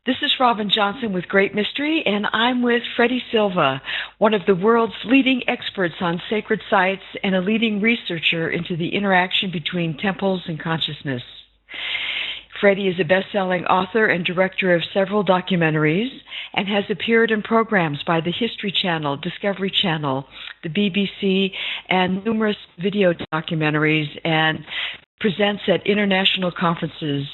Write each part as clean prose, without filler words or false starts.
This is Robin Johnson with Great Mystery, and I'm with Freddy Silva, one of the world's leading experts on sacred sites and a leading researcher into the interaction between temples and consciousness. Freddy is a best-selling author and director of several documentaries and has appeared in programs by the History Channel, Discovery Channel, the BBC, and numerous video documentaries, and presents at international conferences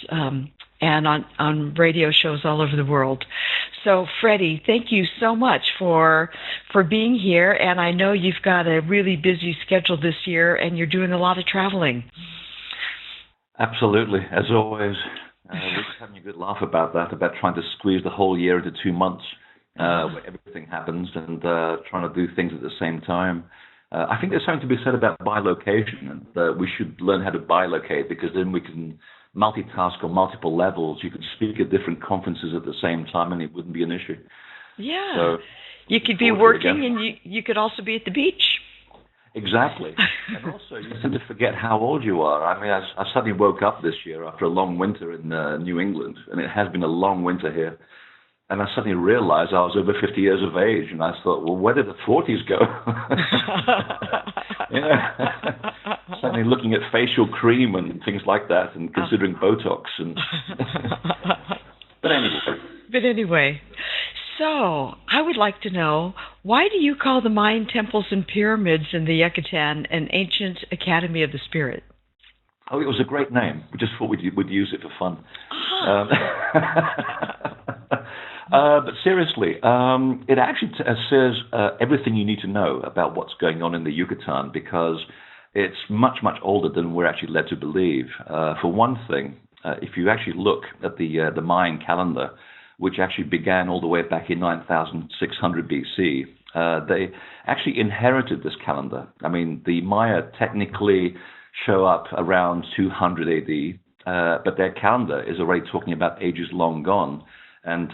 and on radio shows all over the world. So, Freddy, thank you so much for being here, and I know you've got a really busy schedule this year, and you're doing a lot of traveling. Absolutely, as always. We're just having a good laugh about that, about trying to squeeze the whole year into 2 months where everything happens, and trying to do things at the same time. I think there's something to be said about bilocation, and we should learn how to bilocate, because then we can multitask on multiple levels. You could speak at different conferences at the same time, and it wouldn't be an issue. Yeah. So, you could be working, and you could also be at the beach. Exactly. And also, you tend to forget how old you are. I mean, I suddenly woke up this year after a long winter in New England, and it has been a long winter here. And I suddenly realized I was over 50 years of age, and I thought, well, where did the 40s go? Suddenly looking at facial cream and things like that, and considering Botox. And But anyway. So, I would like to know, why do you call the Mayan temples and pyramids in the Yucatan an ancient academy of the spirit? Oh, it was a great name. We just thought we'd use it for fun. But seriously, it actually says everything you need to know about what's going on in the Yucatan, because it's much, much older than we're actually led to believe. For one thing, if you actually look at the Mayan calendar, which actually began all the way back in 9600 BC, they actually inherited this calendar. I mean, the Maya technically show up around 200 AD, but their calendar is already talking about ages long gone, and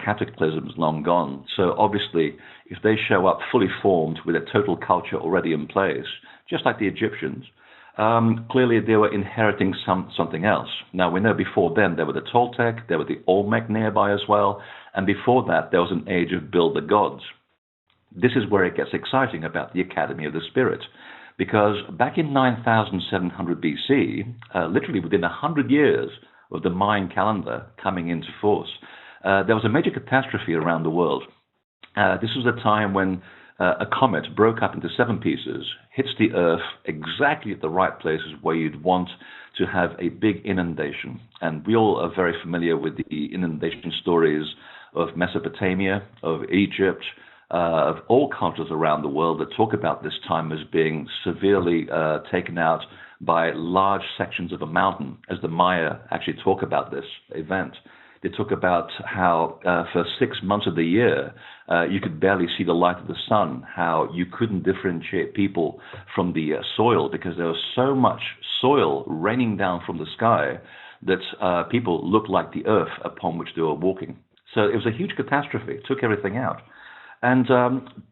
cataclysms long gone. So obviously, if they show up fully formed with a total culture already in place, just like the Egyptians, clearly they were inheriting something else. Now, we know before then there were the Toltec, there were the Olmec nearby as well, and before that there was an age of build the gods. This is where it gets exciting about the Academy of the Spirit, because back in 9700 BC, literally within 100 years of the Mayan calendar coming into force, there was a major catastrophe around the world. This was a time when a comet broke up into 7 pieces, hits the Earth exactly at the right places where you'd want to have a big inundation. And we all are very familiar with the inundation stories of Mesopotamia, of Egypt, of all cultures around the world that talk about this time as being severely taken out by large sections of a mountain, as the Maya actually talk about this event. They talk about how for 6 months of the year, you could barely see the light of the sun, how you couldn't differentiate people from the soil, because there was so much soil raining down from the sky that people looked like the earth upon which they were walking. So it was a huge catastrophe. It took everything out. And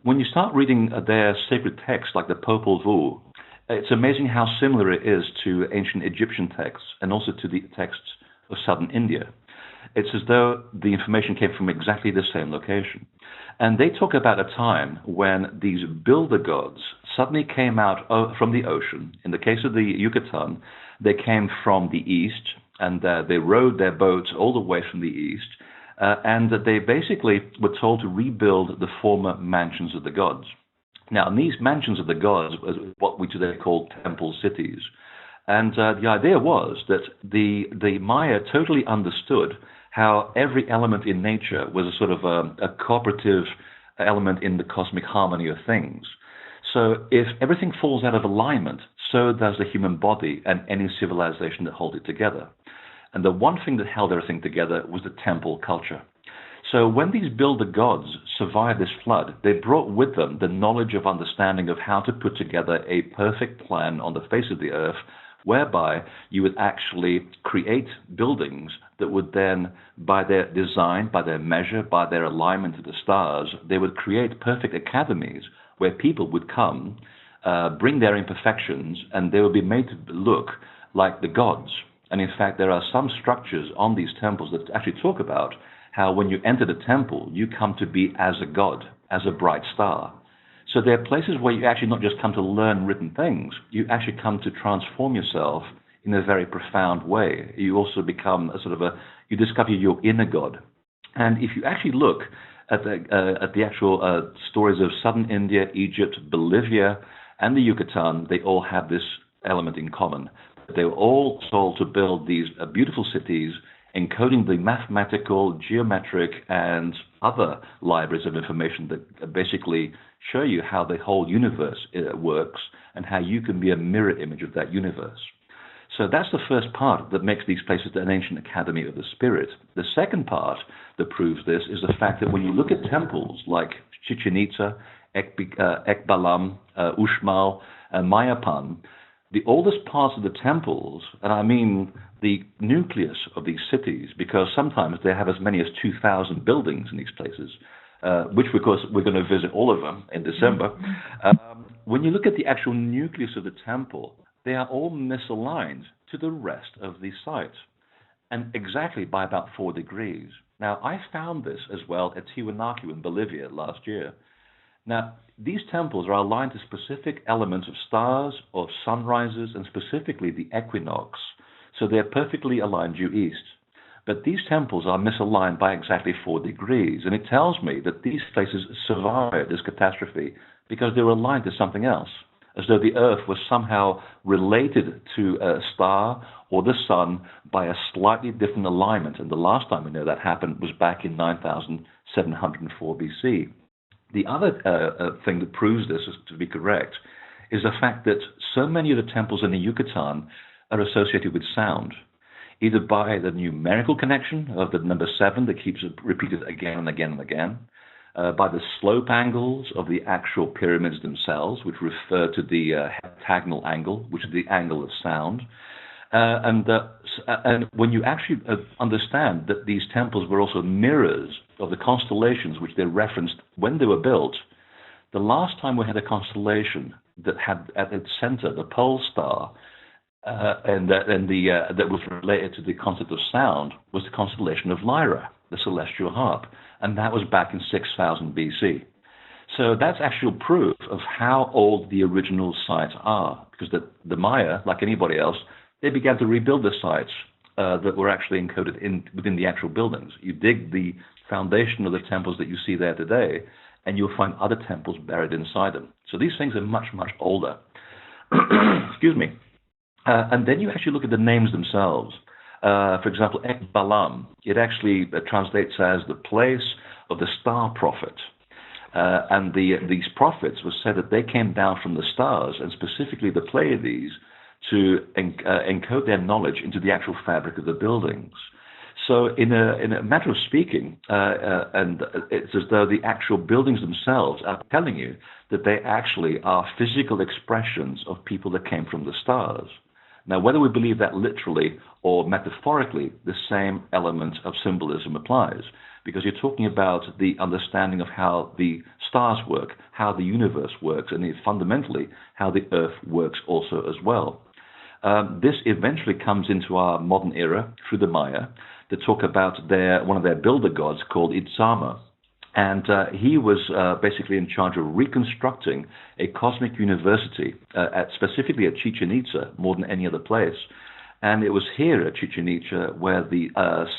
when you start reading their sacred texts, like the Popol Vuh, it's amazing how similar it is to ancient Egyptian texts and also to the texts of southern India. It's as though the information came from exactly the same location. And they talk about a time when these builder gods suddenly came out from the ocean. In the case of the Yucatan, they came from the east, and they rowed their boats all the way from the east, and they basically were told to rebuild the former mansions of the gods. Now, in these mansions of the gods was what we today call temple cities. And the idea was that the Maya totally understood how every element in nature was a sort of a cooperative element in the cosmic harmony of things. So if everything falls out of alignment, so does the human body and any civilization that holds it together. And the one thing that held everything together was the temple culture. So when these builder gods survived this flood, they brought with them the knowledge of understanding of how to put together a perfect plan on the face of the earth, whereby you would actually create buildings that would then, by their design, by their measure, by their alignment to the stars, they would create perfect academies where people would come, bring their imperfections, and they would be made to look like the gods. And in fact, there are some structures on these temples that actually talk about how when you enter the temple, you come to be as a god, as a bright star. So there are places where you actually not just come to learn written things, you actually come to transform yourself in a very profound way. You also become you discover your inner god. And if you actually look at the actual stories of southern India, Egypt, Bolivia, and the Yucatan, they all have this element in common. They were all told to build these beautiful cities, encoding the mathematical, geometric, and other libraries of information that basically show you how the whole universe works and how you can be a mirror image of that universe. So that's the first part that makes these places an ancient academy of the spirit. The second part that proves this is the fact that when you look at temples like Chichen Itza, Ek Balam, Uxmal, and Mayapan, the oldest parts of the temples, and I mean the nucleus of these cities, because sometimes they have as many as 2,000 buildings in these places, which, of course, we're going to visit all of them in December. When you look at the actual nucleus of the temple, they are all misaligned to the rest of the site, and exactly by about 4 degrees. Now, I found this as well at Tiwanaku in Bolivia last year. Now, these temples are aligned to specific elements of stars, of sunrises, and specifically the equinox. So they're perfectly aligned due east. But these temples are misaligned by exactly 4 degrees. And it tells me that these places survived this catastrophe because they were aligned to something else, as though the Earth was somehow related to a star or the sun by a slightly different alignment. And the last time we know that happened was back in 9704 BC. The other thing that proves this is to be correct is the fact that so many of the temples in the Yucatan are associated with sound, either by the numerical connection of the number 7 that keeps it repeated again and again and again, by the slope angles of the actual pyramids themselves, which refer to the heptagonal angle, which is the angle of sound. And when you actually understand that these temples were also mirrors of the constellations which they referenced when they were built, the last time we had a constellation that had at its center the pole star, that was related to the concept of sound, was the constellation of Lyra, the celestial harp, and that was back in 6000 BC. So that's actual proof of how old the original sites are, because the Maya, like anybody else, they began to rebuild the sites that were actually encoded within the actual buildings. You dig the foundation of the temples that you see there today, and you'll find other temples buried inside them. So these things are much, much older. Excuse me. And then you actually look at the names themselves. For example, Ek Balam, it actually translates as the place of the star prophet. And these prophets were said that they came down from the stars, and specifically the Pleiades, to encode their knowledge into the actual fabric of the buildings. So in a matter of speaking, and it's as though the actual buildings themselves are telling you that they actually are physical expressions of people that came from the stars. Now, whether we believe that literally or metaphorically, the same element of symbolism applies, because you're talking about the understanding of how the stars work, how the universe works, and fundamentally how the Earth works also as well. This eventually comes into our modern era through the Maya, that talk about one of their builder gods called Itzama. And he was basically in charge of reconstructing a cosmic university, specifically at Chichen Itza, more than any other place. And it was here at Chichen Itza where the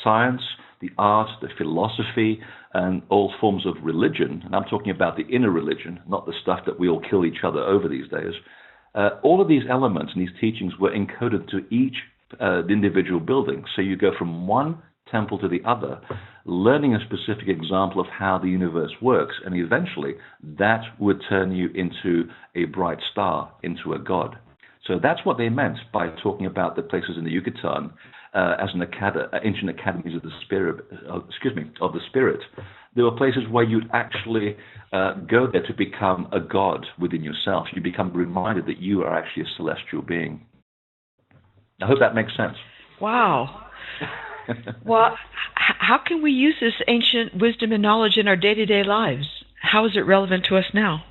science, the art, the philosophy, and all forms of religion, and I'm talking about the inner religion, not the stuff that we all kill each other over these days, all of these elements and these teachings were encoded to each individual building. So you go from one temple to the other, learning a specific example of how the universe works, and eventually that would turn you into a bright star, into a god. So that's what they meant by talking about the places in the Yucatan as ancient academies of the spirit. Of the spirit. There were places where you'd actually go there to become a god within yourself. You become reminded that you are actually a celestial being. I hope that makes sense. Wow. Well, how can we use this ancient wisdom and knowledge in our day-to-day lives? How is it relevant to us now?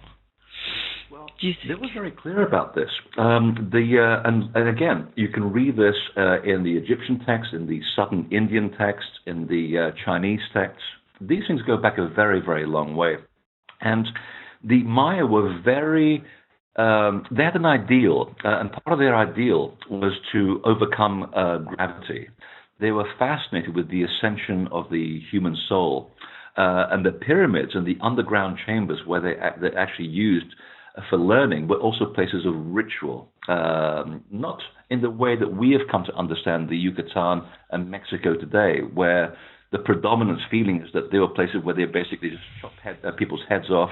Well, do you think? It was very clear about this. And again, you can read this in the Egyptian text, in the Southern Indian text, in the Chinese text. These things go back a very, very long way. And the Maya were very, they had an ideal, and part of their ideal was to overcome gravity. They were fascinated with the ascension of the human soul. And the pyramids and the underground chambers where they actually used for learning were also places of ritual, not in the way that we have come to understand the Yucatan and Mexico today, where the predominant feeling is that they were places where they basically just chopped people's heads off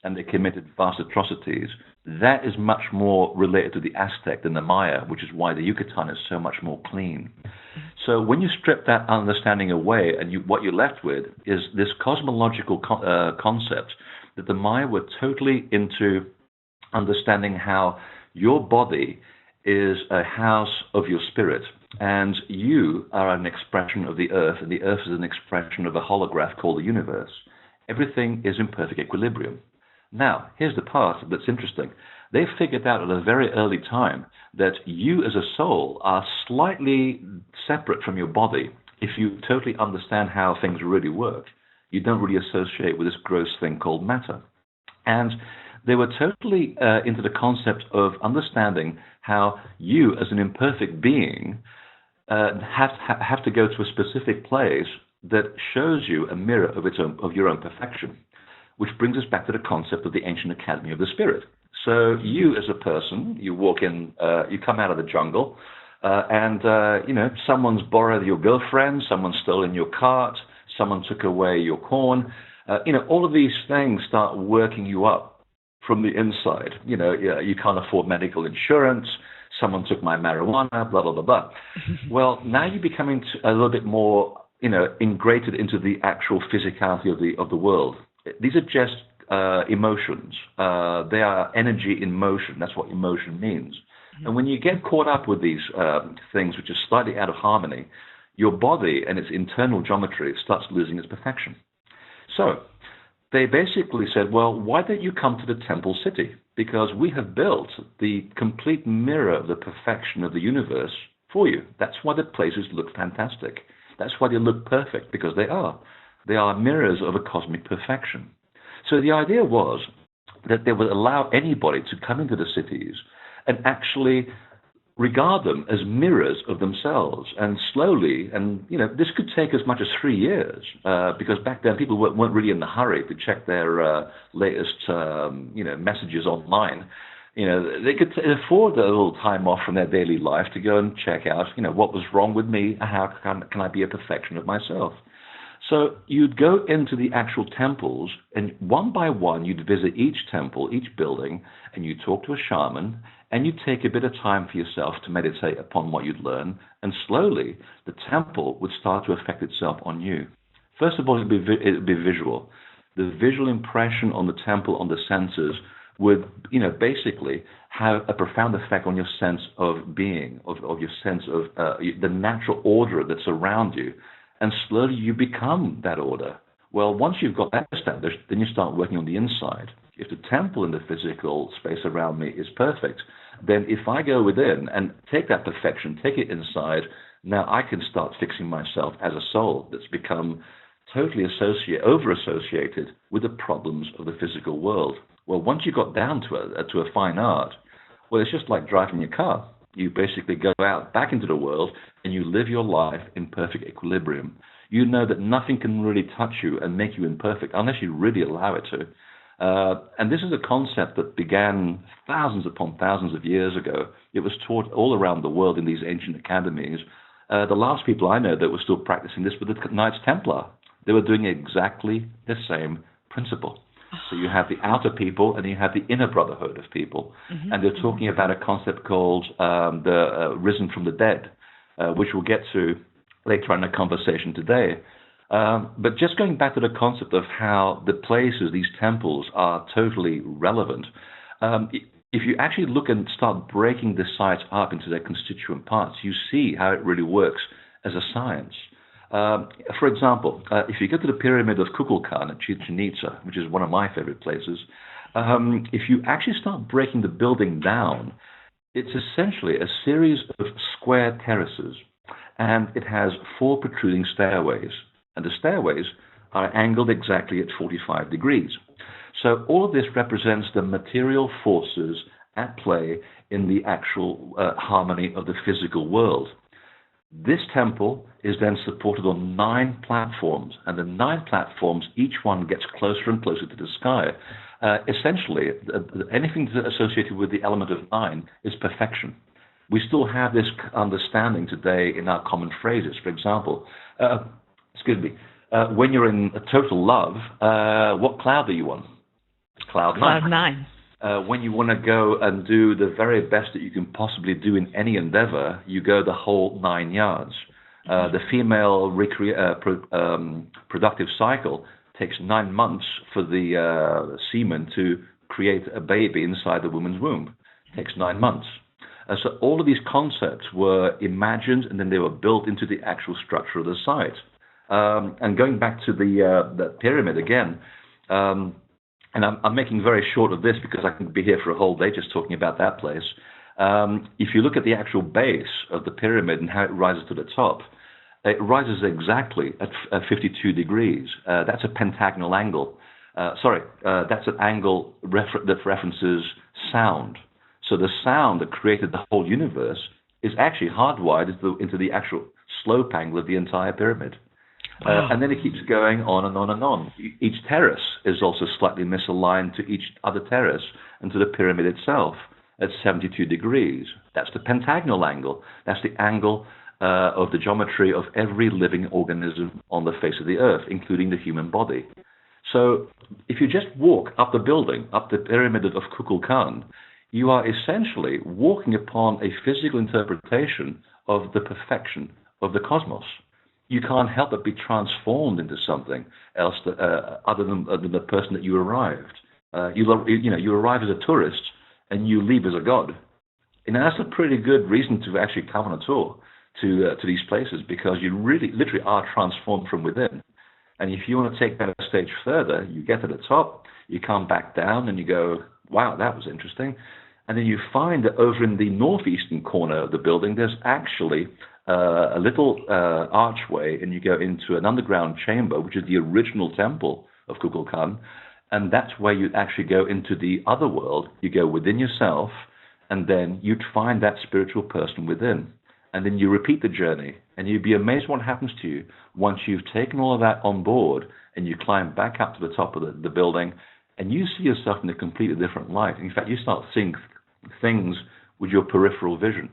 and they committed vast atrocities. That is much more related to the Aztec than the Maya, which is why the Yucatan is so much more clean. So when you strip that understanding away, and what you're left with is this cosmological concept that the Maya were totally into understanding how your body is a house of your spirit, and you are an expression of the earth, and the earth is an expression of a holograph called the universe. Everything is in perfect equilibrium. Now, here's the part that's interesting. They figured out at a very early time that you as a soul are slightly separate from your body. If you totally understand how things really work, you don't really associate with this gross thing called matter. And they were totally into the concept of understanding how you as an imperfect being have to go to a specific place that shows you a mirror of your own perfection, which brings us back to the concept of the ancient academy of the spirit. So you as a person, you walk in, you come out of the jungle, and someone's borrowed your girlfriend, someone's stolen your cart, someone took away your corn. All of these things start working you up from the inside. You can't afford medical insurance, someone took my marijuana, blah, blah, blah, blah. Well, now you're becoming a little bit more, ingrained into the actual physicality of the world. These are just emotions. They are energy in motion. That's what emotion means. And when you get caught up with these things which are slightly out of harmony, your body and its internal geometry starts losing its perfection. So they basically said, well, why don't you come to the temple city? Because we have built the complete mirror of the perfection of the universe for you. That's why the places look fantastic. That's why they look perfect, because they are. They are mirrors of a cosmic perfection. So the idea was that they would allow anybody to come into the cities and actually regard them as mirrors of themselves. And slowly, and this could take as much as 3 years, because back then people weren't really in the hurry to check their latest messages online. They could afford a little time off from their daily life to go and check out what was wrong with me, how can I be a perfection of myself. So you'd go into the actual temples, and one by one, you'd visit each temple, each building, and you'd talk to a shaman, and you'd take a bit of time for yourself to meditate upon what you'd learn, and slowly the temple would start to affect itself on you. First of all, it'd be visual. The visual impression on the temple, on the senses, would basically have a profound effect on your sense of being, of your sense of the natural order that's around you. And slowly you become that order. Well, once you've got that established, then you start working on the inside. If the temple and the physical space around me is perfect, then if I go within and take that perfection, take it inside, now I can start fixing myself as a soul that's become totally over-associated with the problems of the physical world. Well, once you got down to a fine art, well, it's just like driving your car. You basically go out back into the world and you live your life in perfect equilibrium. You know that nothing can really touch you and make you imperfect unless you really allow it to. And this is a concept that began thousands upon thousands of years ago. It was taught all around the world in these ancient academies. The last people I know that were still practicing this were the Knights Templar. They were doing exactly the same principle. So you have the outer people and you have the inner brotherhood of people. Mm-hmm. And they're talking about a concept called the risen from the dead, which we'll get to later in the conversation today. But just going back to the concept of how the places, these temples, are totally relevant, if you actually look and start breaking the sites up into their constituent parts, you see how it really works as a science. For example, if you go to the pyramid of Kukulkan at Chichen Itza, which is one of my favorite places, If you actually start breaking the building down, it's essentially a series of square terraces, and it has 4 protruding stairways, and the stairways are angled exactly at 45 degrees. So all of this represents the material forces at play in the actual harmony of the physical world. This temple is then supported on 9 platforms, and the 9 platforms, each one gets closer and closer to the sky. Essentially, anything associated with the element of 9 is perfection. We still have this understanding today in our common phrases. For example, when you're in a total love, what cloud are you on? It's cloud 9. Cloud 9. When you want to go and do the very best that you can possibly do in any endeavor, you go the whole 9 yards. The female productive cycle takes 9 months for the semen to create a baby inside the woman's womb. It takes 9 months. So all of these concepts were imagined, and then they were built into the actual structure of the site. And going back to the pyramid again, and I'm making very short of this because I can be here for a whole day just talking about that place. If you look at the actual base of the pyramid and how it rises to the top, it rises exactly at 52 degrees. That's a pentagonal angle. That's an angle that references sound. So the sound that created the whole universe is actually hardwired into the actual slope angle of the entire pyramid. And then it keeps going on and on and on. Each terrace is also slightly misaligned to each other terrace and to the pyramid itself at 72 degrees. That's the pentagonal angle. That's the angle of the geometry of every living organism on the face of the earth, including the human body. So if you just walk up the building, up the pyramid of Kukulkan, you are essentially walking upon a physical interpretation of the perfection of the cosmos. You can't help but be transformed into something else other than the person that you arrived. You arrive as a tourist and you leave as a god. And that's a pretty good reason to actually come on a tour to these places, because you really, literally are transformed from within. And if you want to take that a stage further, you get to the top, you come back down, and you go, wow, that was interesting. And then you find that over in the northeastern corner of the building, there's actually a little archway, and you go into an underground chamber, which is the original temple of Kukulkan, and that's where you actually go into the other world. You go within yourself, and then you'd find that spiritual person within. And then you repeat the journey, and you'd be amazed what happens to you once you've taken all of that on board, and you climb back up to the top of the building, and you see yourself in a completely different light. In fact, you start seeing things with your peripheral vision.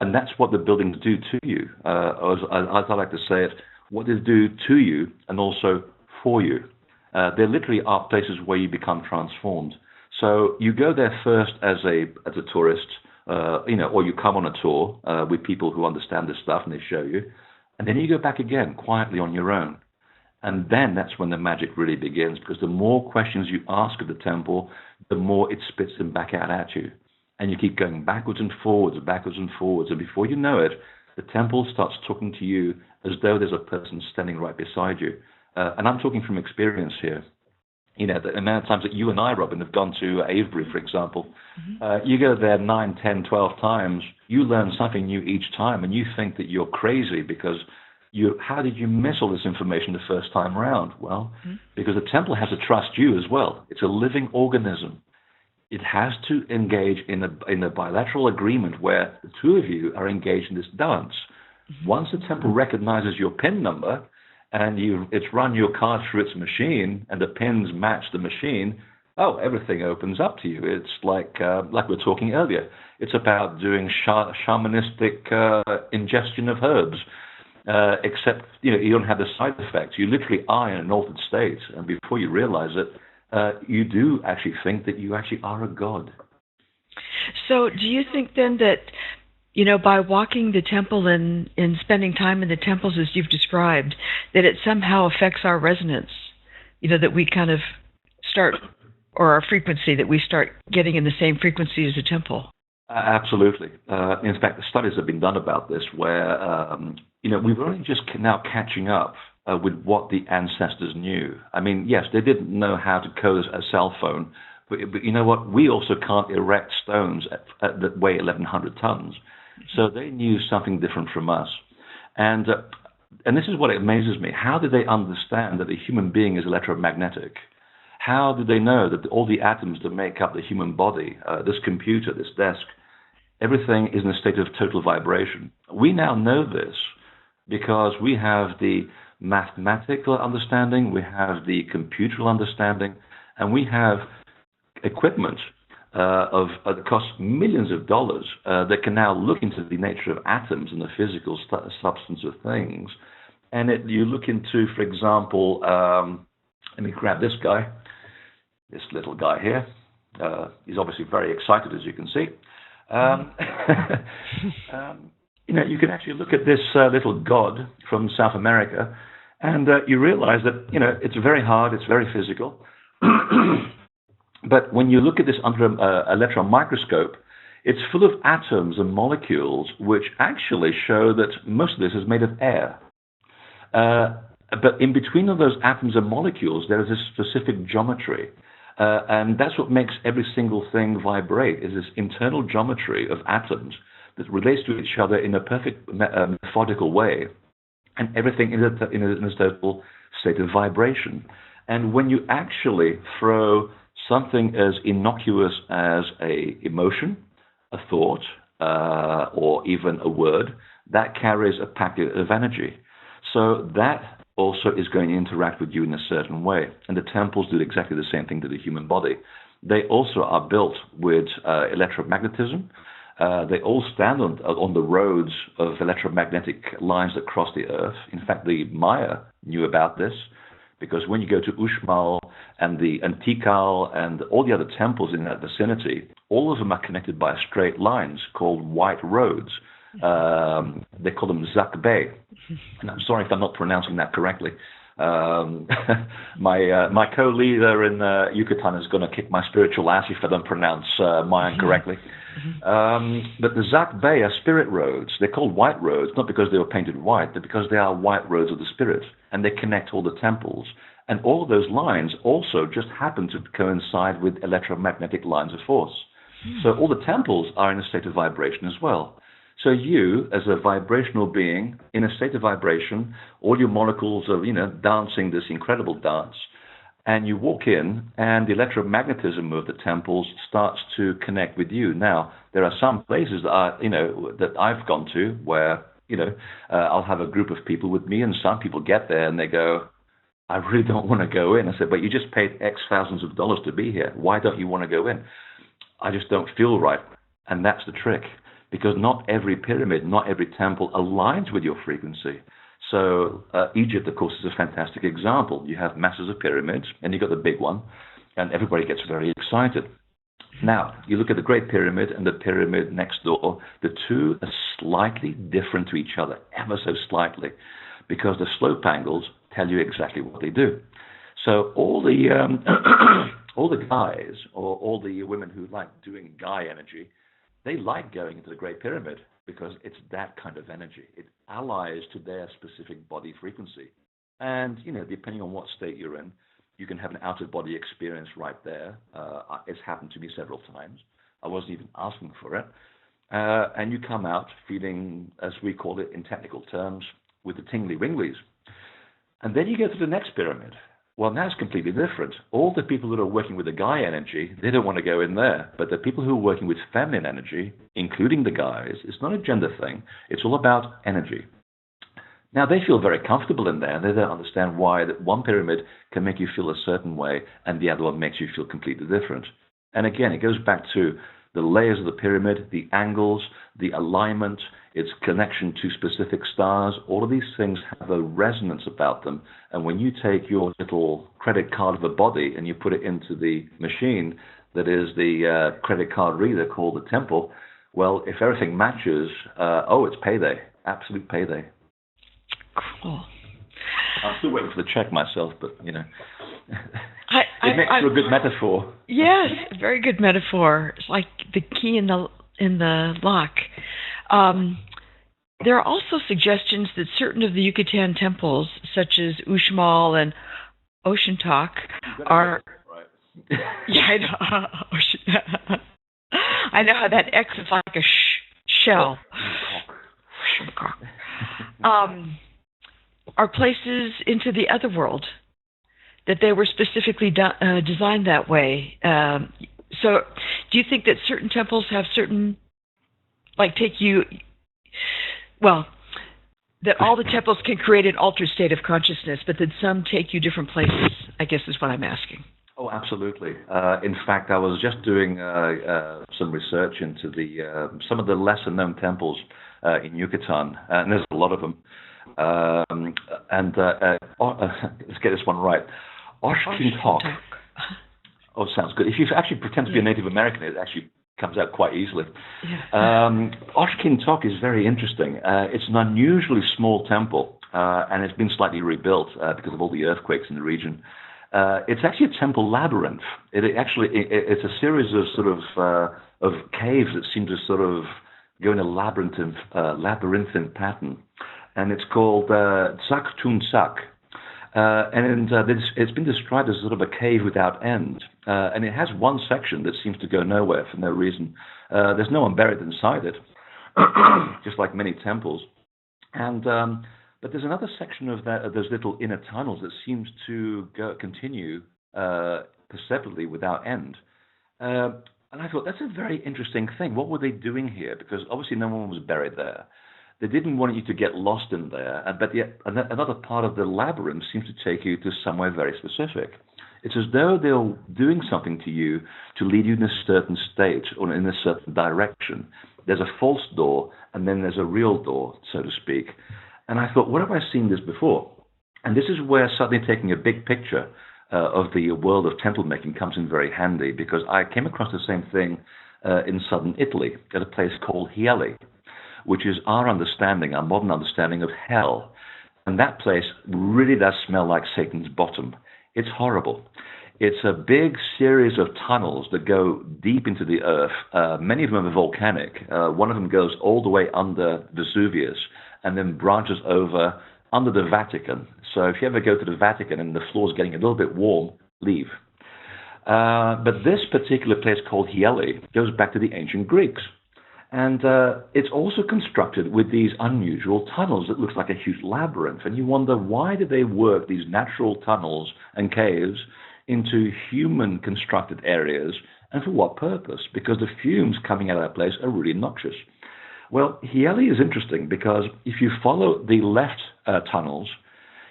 And that's what the buildings do to you. As I like to say it, what they do to you and also for you. They literally are places where you become transformed. So you go there first as a tourist, or you come on a tour with people who understand this stuff and they show you. And then you go back again quietly on your own. And then that's when the magic really begins, because the more questions you ask of the temple, the more it spits them back out at you. And you keep going backwards and forwards, and before you know it, the temple starts talking to you as though there's a person standing right beside you. And I'm talking from experience here. You know, the amount of times that you and I, Robin, have gone to Avebury, for example, you go there 9, 10, 12 times, you learn something new each time, and you think that you're crazy because how did you miss all this information the first time around? Well, because the temple has to trust you as well. It's a living organism. It has to engage in a bilateral agreement where the two of you are engaged in this dance. Once the temple recognizes your PIN number and it's run your card through its machine and the pins match the machine, everything opens up to you. It's like we were talking earlier. It's about doing shamanistic ingestion of herbs, except you don't have the side effects. You literally are in an altered state, and before you realize it, you do actually think that you actually are a god. So do you think then that, by walking the temple and spending time in the temples as you've described, that it somehow affects our resonance, that we kind of start, or our frequency, that we start getting in the same frequency as a temple? Absolutely. In fact, studies have been done about this where, we're only just now catching up with what the ancestors knew. I mean, yes, they didn't know how to code a cell phone But you know what? We also can't erect stones that weigh 1,100 tons. So they knew something different from us. And this is what amazes me. How did they understand that a human being is electromagnetic? How did they know that all the atoms that make up the human body, this computer, this desk, everything is in a state of total vibration? We now know this because we have the mathematical understanding, we have the computeral understanding, and we have equipment that costs millions of dollars that can now look into the nature of atoms and the physical substance of things. And you look into, for example, let me grab this guy, this little guy here. He's obviously very excited, as you can see. You can actually look at this little god from South America, and you realize that, it's very hard, it's very physical. But when you look at this under an electron microscope, it's full of atoms and molecules, which actually show that most of this is made of air. But in between all those atoms and molecules, there is a specific geometry. And that's what makes every single thing vibrate, is this internal geometry of atoms that relates to each other in a perfect methodical way. And everything in a total state of vibration. And when you actually throw something as innocuous as a emotion, a thought, or even a word, that carries a packet of energy. So that also is going to interact with you in a certain way. And the temples do exactly the same thing to the human body. They also are built with electromagnetism. They all stand on the roads of electromagnetic lines that cross the earth. In fact, the Maya knew about this, because when you go to Uxmal and the Tikal and all the other temples in that vicinity, all of them are connected by straight lines called white roads. They call them Zakbe. And I'm sorry if I'm not pronouncing that correctly. My co-leader in Yucatan is going to kick my spiritual ass if I don't pronounce Mayan correctly. But the Zakbe are spirit roads. They're called white roads, not because they were painted white, but because they are white roads of the spirit, and they connect all the temples. And all of those lines also just happen to coincide with electromagnetic lines of force. So all the temples are in a state of vibration as well. So you, as a vibrational being, in a state of vibration, all your molecules are, dancing this incredible dance, and you walk in, and the electromagnetism of the temples starts to connect with you. Now, there are some places that that I've gone to where, I'll have a group of people with me, and some people get there and they go, I really don't want to go in. I said, but you just paid X thousands of dollars to be here. Why don't you want to go in? I just don't feel right. And that's the trick. Because not every pyramid, not every temple aligns with your frequency. So Egypt, of course, is a fantastic example. You have masses of pyramids, and you've got the big one, and everybody gets very excited. Now, you look at the Great Pyramid and the pyramid next door. The two are slightly different to each other, ever so slightly, because the slope angles tell you exactly what they do. So all the all the guys or all the women who like doing guy energy, they like going into the Great Pyramid because it's that kind of energy. It allies to their specific body frequency. And, depending on what state you're in, you can have an out-of-body experience right there. It's happened to me several times. I wasn't even asking for it. And you come out feeling, as we call it in technical terms, with the tingly-winglies. And then you go to the next pyramid. Well, now it's completely different. All the people that are working with the guy energy, they don't want to go in there. But the people who are working with feminine energy, including the guys, it's not a gender thing. It's all about energy. Now, they feel very comfortable in there, and they don't understand why that one pyramid can make you feel a certain way, and the other one makes you feel completely different. And again, it goes back to the layers of the pyramid, the angles, the alignment, its connection to specific stars. All of these things have a resonance about them. And when you take your little credit card of a body and you put it into the machine that is the credit card reader called the temple, well, if everything matches, it's payday, absolute payday. Cool. I'm still waiting for the check myself, but, it makes for a good metaphor. Yes, very good metaphor. It's like the key in the lock. There are also suggestions that certain of the Yucatan temples, such as Uxmal and Ocean Talk, are... Yeah, I know. I know how that X is like a shell. Are places into the other world that they were specifically designed that way. So do you think that certain temples have certain, like that all the temples can create an altered state of consciousness, but that some take you different places, I guess is what I'm asking. Oh, absolutely. In fact, I was just doing some research into some of the lesser-known temples in Yucatan, and there's a lot of them. Let's get this one right. Oshkintok. Oh, sounds good. If you actually pretend to be a Native American, it actually comes out quite easily. Yeah. Oshkintok is very interesting. It's an unusually small temple, and it's been slightly rebuilt because of all the earthquakes in the region. It's actually a temple labyrinth. It's a series of sort of caves that seem to sort of go in a labyrinthine pattern, and it's called Tsak Tun Tsak. It's been described as sort of a cave without end, and it has one section that seems to go nowhere for no reason. There's no one buried inside it, just like many temples. But there's another section of those little inner tunnels that seems to continue perceptibly without end. And I thought, that's a very interesting thing. What were they doing here? Because obviously no one was buried there. They didn't want you to get lost in there, but yet another part of the labyrinth seems to take you to somewhere very specific. It's as though they're doing something to you to lead you in a certain state or in a certain direction. There's a false door, and then there's a real door, so to speak. And I thought, what have I seen this before? And this is where suddenly taking a big picture of the world of temple making comes in very handy, because I came across the same thing in southern Italy at a place called Hieli, which is our modern understanding of hell. And that place really does smell like Satan's bottom. It's horrible. It's a big series of tunnels that go deep into the earth. Many of them are volcanic. One of them goes all the way under Vesuvius and then branches over under the Vatican. So if you ever go to the Vatican and the floor is getting a little bit warm, leave. But this particular place called Hieli goes back to the ancient Greeks. And it's also constructed with these unusual tunnels that looks like a huge labyrinth. And you wonder, why did they work these natural tunnels and caves into human-constructed areas, and for what purpose? Because the fumes coming out of that place are really noxious. Well, Hieli is interesting because if you follow the left tunnels,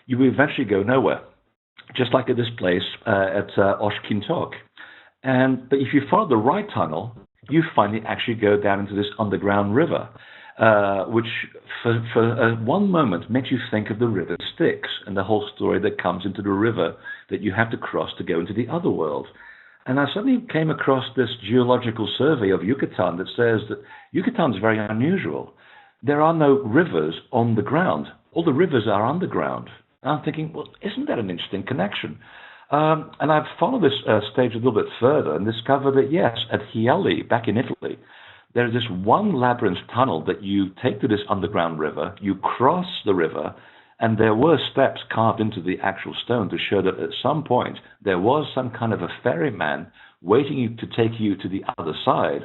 you will eventually go nowhere, just like at this place at Oshkintok. But if you follow the right tunnel, you finally actually go down into this underground river, which for one moment makes you think of the river Styx and the whole story that comes into the river that you have to cross to go into the other world. And I suddenly came across this geological survey of Yucatan that says that Yucatan is very unusual. There are no rivers on the ground. All the rivers are underground. And I'm thinking, well, isn't that an interesting connection? And I've followed this stage a little bit further and discovered that, yes, at Hieli, back in Italy, there's this one labyrinth tunnel that you take to this underground river, you cross the river, and there were steps carved into the actual stone to show that at some point there was some kind of a ferryman waiting to take you to the other side.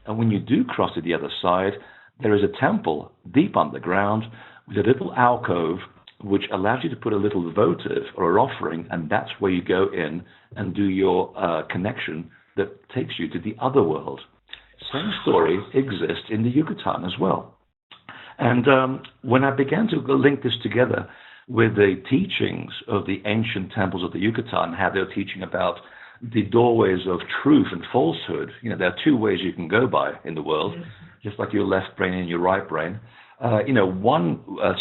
And when you do cross to the other side, there is a temple deep underground with a little alcove which allows you to put a little votive or an offering, and that's where you go in and do your connection that takes you to the other world. Same story exists in the Yucatan as well. And when I began to link this together with the teachings of the ancient temples of the Yucatan, how they're teaching about the doorways of truth and falsehood, there are two ways you can go by in the world, just like your left brain and your right brain. One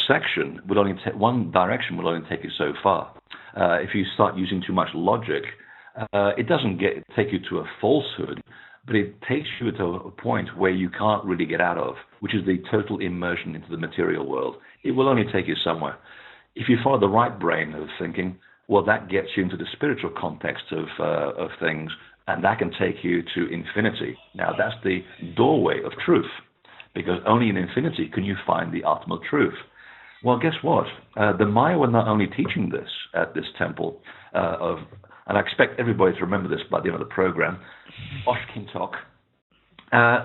section would only one direction will only take you so far. If you start using too much logic, it doesn't take you to a falsehood, but it takes you to a point where you can't really get out of, which is the total immersion into the material world. It will only take you somewhere. If you follow the right brain of thinking, well, that gets you into the spiritual context of things, and that can take you to infinity. Now, that's the doorway of truth, because only in infinity can you find the ultimate truth. Well, guess what? The Maya were not only teaching this at this temple of and I expect everybody to remember this by the end of the program, Oshkintok.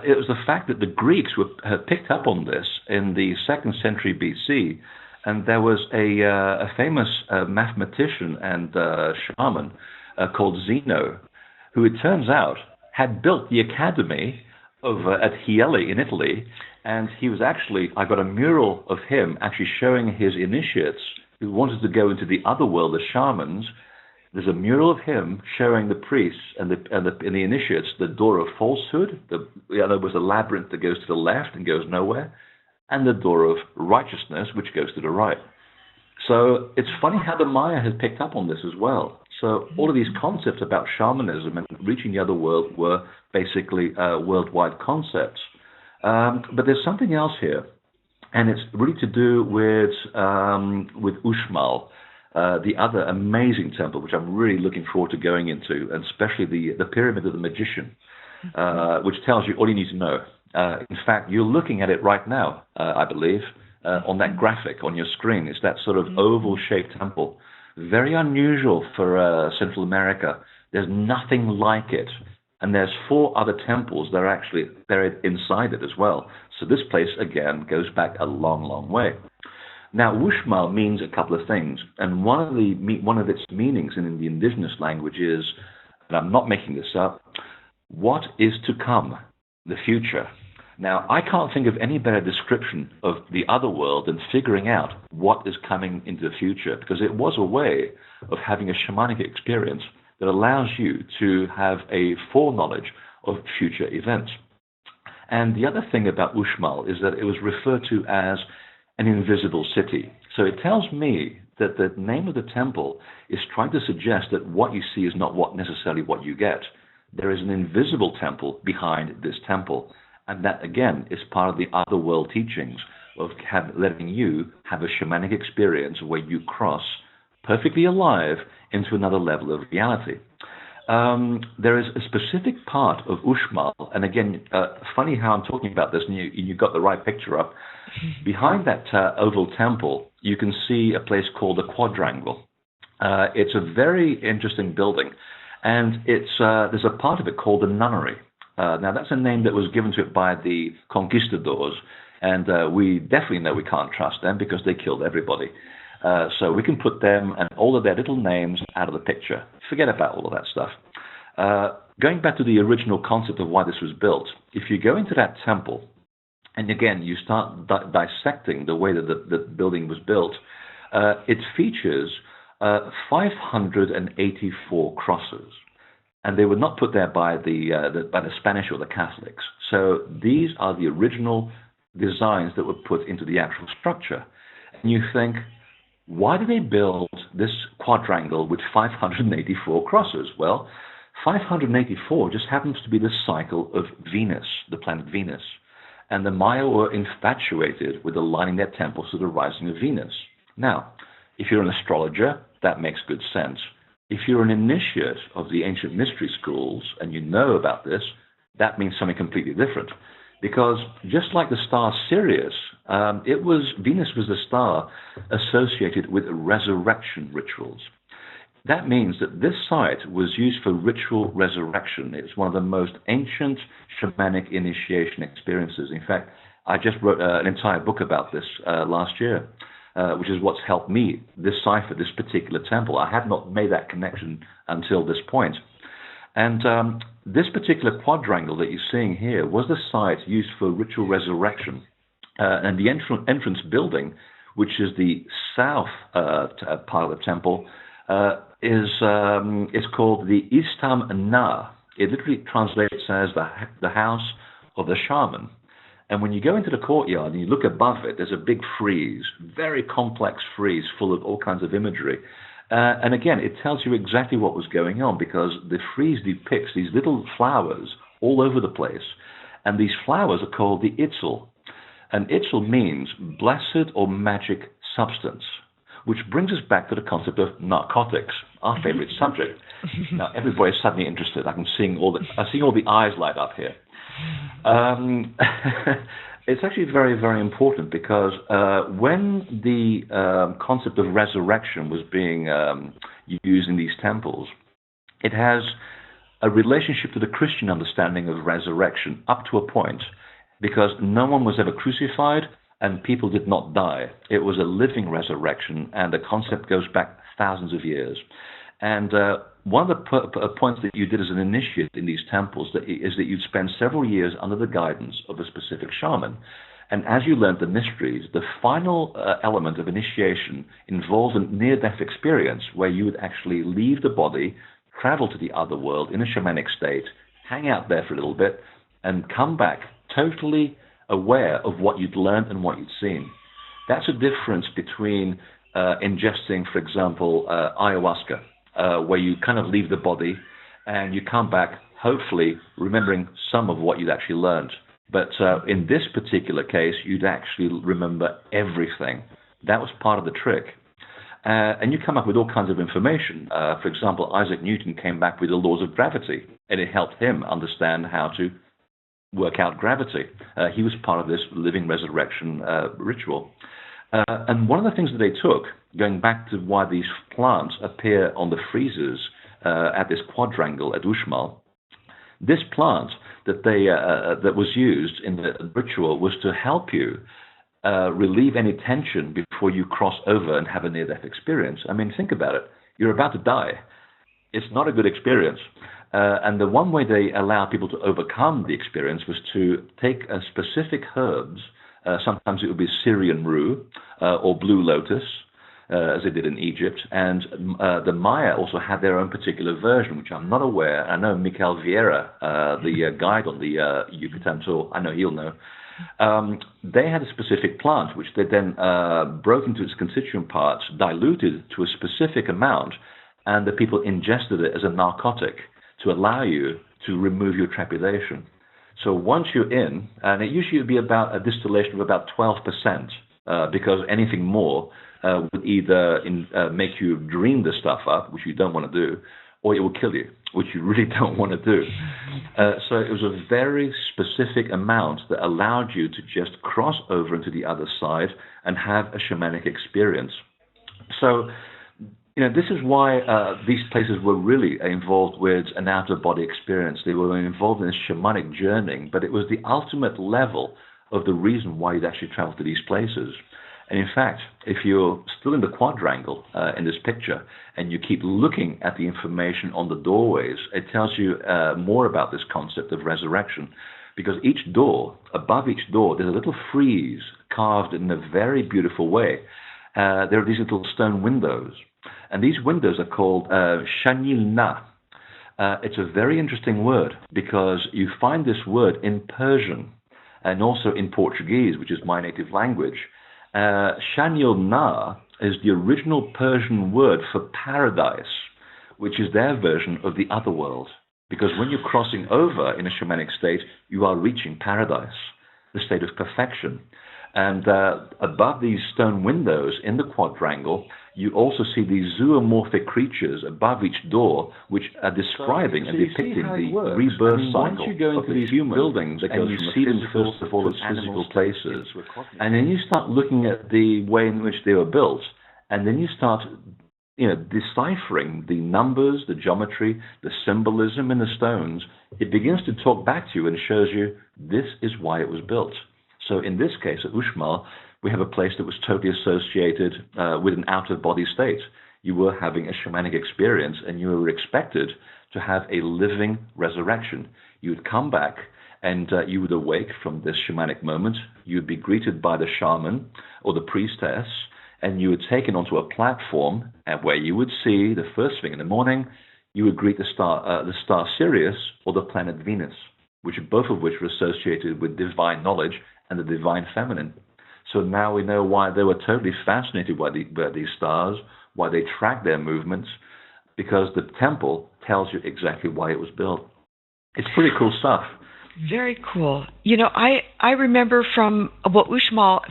It was the fact that the Greeks had picked up on this in the 2nd century BC, and there was a famous mathematician and shaman called Zeno, who it turns out had built the academy over at Hiele in Italy, and he was actually, I got a mural of him actually showing his initiates who wanted to go into the other world, the shamans. There's a mural of him showing the priests and the initiates the door of falsehood. There was a labyrinth that goes to the left and goes nowhere, and the door of righteousness, which goes to the right. So it's funny how the Maya has picked up on this as well. So all of these concepts about shamanism and reaching the other world were basically worldwide concepts. But there's something else here, and it's really to do with Uxmal, the other amazing temple, which I'm really looking forward to going into, and especially the Pyramid of the Magician, which tells you all you need to know. In fact, you're looking at it right now, I believe, on that graphic on your screen. It's that sort of oval-shaped temple. Very unusual for Central America. There's nothing like it. And there's 4 other temples that are actually buried inside it as well. So this place, again, goes back a long, long way. Now, Uxmal means a couple of things. And one of its meanings in the indigenous language is, and I'm not making this up, what is to come, the future. Now, I can't think of any better description of the other world than figuring out what is coming into the future, because it was a way of having a shamanic experience that allows you to have a foreknowledge of future events. And the other thing about Uxmal is that it was referred to as an invisible city. So it tells me that the name of the temple is trying to suggest that what you see is not necessarily what you get. There is an invisible temple behind this temple. And that, again, is part of the other world teachings of letting you have a shamanic experience where you cross perfectly alive into another level of reality. There is a specific part of Uxmal, and again, funny how I'm talking about this, and you got the right picture up. Behind that oval temple, you can see a place called the Quadrangle. It's a very interesting building, and there's a part of it called the Nunnery. Now, that's a name that was given to it by the conquistadors, and we definitely know we can't trust them because they killed everybody. So we can put them and all of their little names out of the picture. Forget about all of that stuff. Going back to the original concept of why this was built, if you go into that temple, and again, you start dissecting the way that the building was built, it features 584 crosses. And they were not put there by the Spanish or the Catholics. So these are the original designs that were put into the actual structure. And you think, why did they build this quadrangle with 584 crosses? Well, 584 just happens to be the cycle of Venus, the planet Venus. And the Maya were infatuated with aligning their temples to the rising of Venus. Now, if you're an astrologer, that makes good sense. If you're an initiate of the ancient mystery schools and you know about this, that means something completely different. Because just like the star Sirius, Venus was the star associated with resurrection rituals. That means that this site was used for ritual resurrection. It's one of the most ancient shamanic initiation experiences. In fact, I just wrote an entire book about this last year. Which is what's helped me decipher this particular temple. I had not made that connection until this point. And this particular quadrangle that you're seeing here was the site used for ritual resurrection. And the entrance building, which is the south part of the temple, is called the Istam Na. It literally translates as the house of the shaman. And when you go into the courtyard and you look above it, there's a big frieze, very complex frieze full of all kinds of imagery. And again, it tells you exactly what was going on because the frieze depicts these little flowers all over the place. And these flowers are called the Itzel. And Itzel means blessed or magic substance, which brings us back to the concept of narcotics, our favorite subject. Now, everybody's suddenly interested. I'm seeing all the eyes light up here. It's actually very, very important because when the concept of resurrection was being used in these temples, It has a relationship to the Christian understanding of resurrection up to a point, because no one was ever crucified and people did not die. It was a living resurrection, and the concept goes back thousands of years. And one of the points that you did as an initiate in these temples is that you'd spend several years under the guidance of a specific shaman. And as you learned the mysteries, the final element of initiation involved a near-death experience where you would actually leave the body, travel to the other world in a shamanic state, hang out there for a little bit, and come back totally aware of what you'd learned and what you'd seen. That's a difference between ingesting, for example, ayahuasca, where you kind of leave the body and you come back, hopefully remembering some of what you'd actually learned. But in this particular case, you'd actually remember everything. That was part of the trick. And you come up with all kinds of information. For example, Isaac Newton came back with the laws of gravity, and it helped him understand how to work out gravity. He was part of this living resurrection ritual. And one of the things that they took, going back to why these plants appear on the friezes at this quadrangle at Uxmal, this plant that was used in the ritual was to help you relieve any tension before you cross over and have a near-death experience. I mean, think about it. You're about to die. It's not a good experience. And the one way they allow people to overcome the experience was to take specific herbs. Sometimes it would be Syrian rue or blue lotus, as they did in Egypt. And the Maya also had their own particular version, which I'm not aware. I know Mikel Vieira, the guide on the Yucatan tour, I know he'll know. They had a specific plant, which they then broke into its constituent parts, diluted to a specific amount, and the people ingested it as a narcotic to allow you to remove your trepidation. So once you're in, and it usually would be about a distillation of about 12%, because anything more would either make you dream the stuff up, which you don't want to do, or it will kill you, which you really don't want to do. So it was a very specific amount that allowed you to just cross over into the other side and have a shamanic experience. So, this is why these places were really involved with an out-of-body experience. They were involved in this shamanic journeying, but it was the ultimate level of the reason why you'd actually travel to these places. And in fact, if you're still in the quadrangle in this picture, and you keep looking at the information on the doorways, it tells you more about this concept of resurrection. Because each door, above each door, there's a little frieze carved in a very beautiful way. There are these little stone windows. And these windows are called shanilna. It's a very interesting word because you find this word in Persian and also in Portuguese, which is my native language. Shanilna is the original Persian word for paradise, which is their version of the other world. Because when you're crossing over in a shamanic state, you are reaching paradise, the state of perfection. And above these stone windows in the quadrangle, you also see these zoomorphic creatures above each door, which are describing and depicting the rebirth cycle once you go into these buildings and you see them first of all as physical places. And then you start looking at the way in which they were built, and then you start deciphering the numbers, the geometry, the symbolism in the stones. It begins to talk back to you and shows you this is why it was built. So in this case, at Uxmal, we have a place that was totally associated with an out-of-body state. You were having a shamanic experience, and you were expected to have a living resurrection. You would come back, and you would awake from this shamanic moment. You would be greeted by the shaman or the priestess, and you were taken onto a platform where you would see, the first thing in the morning, you would greet the star Sirius or the planet Venus, both of which were associated with divine knowledge and the divine feminine. So now we know why they were totally fascinated by these stars, why they track their movements, because the temple tells you exactly why it was built. It's pretty cool stuff. Very cool. I remember from what Uxmal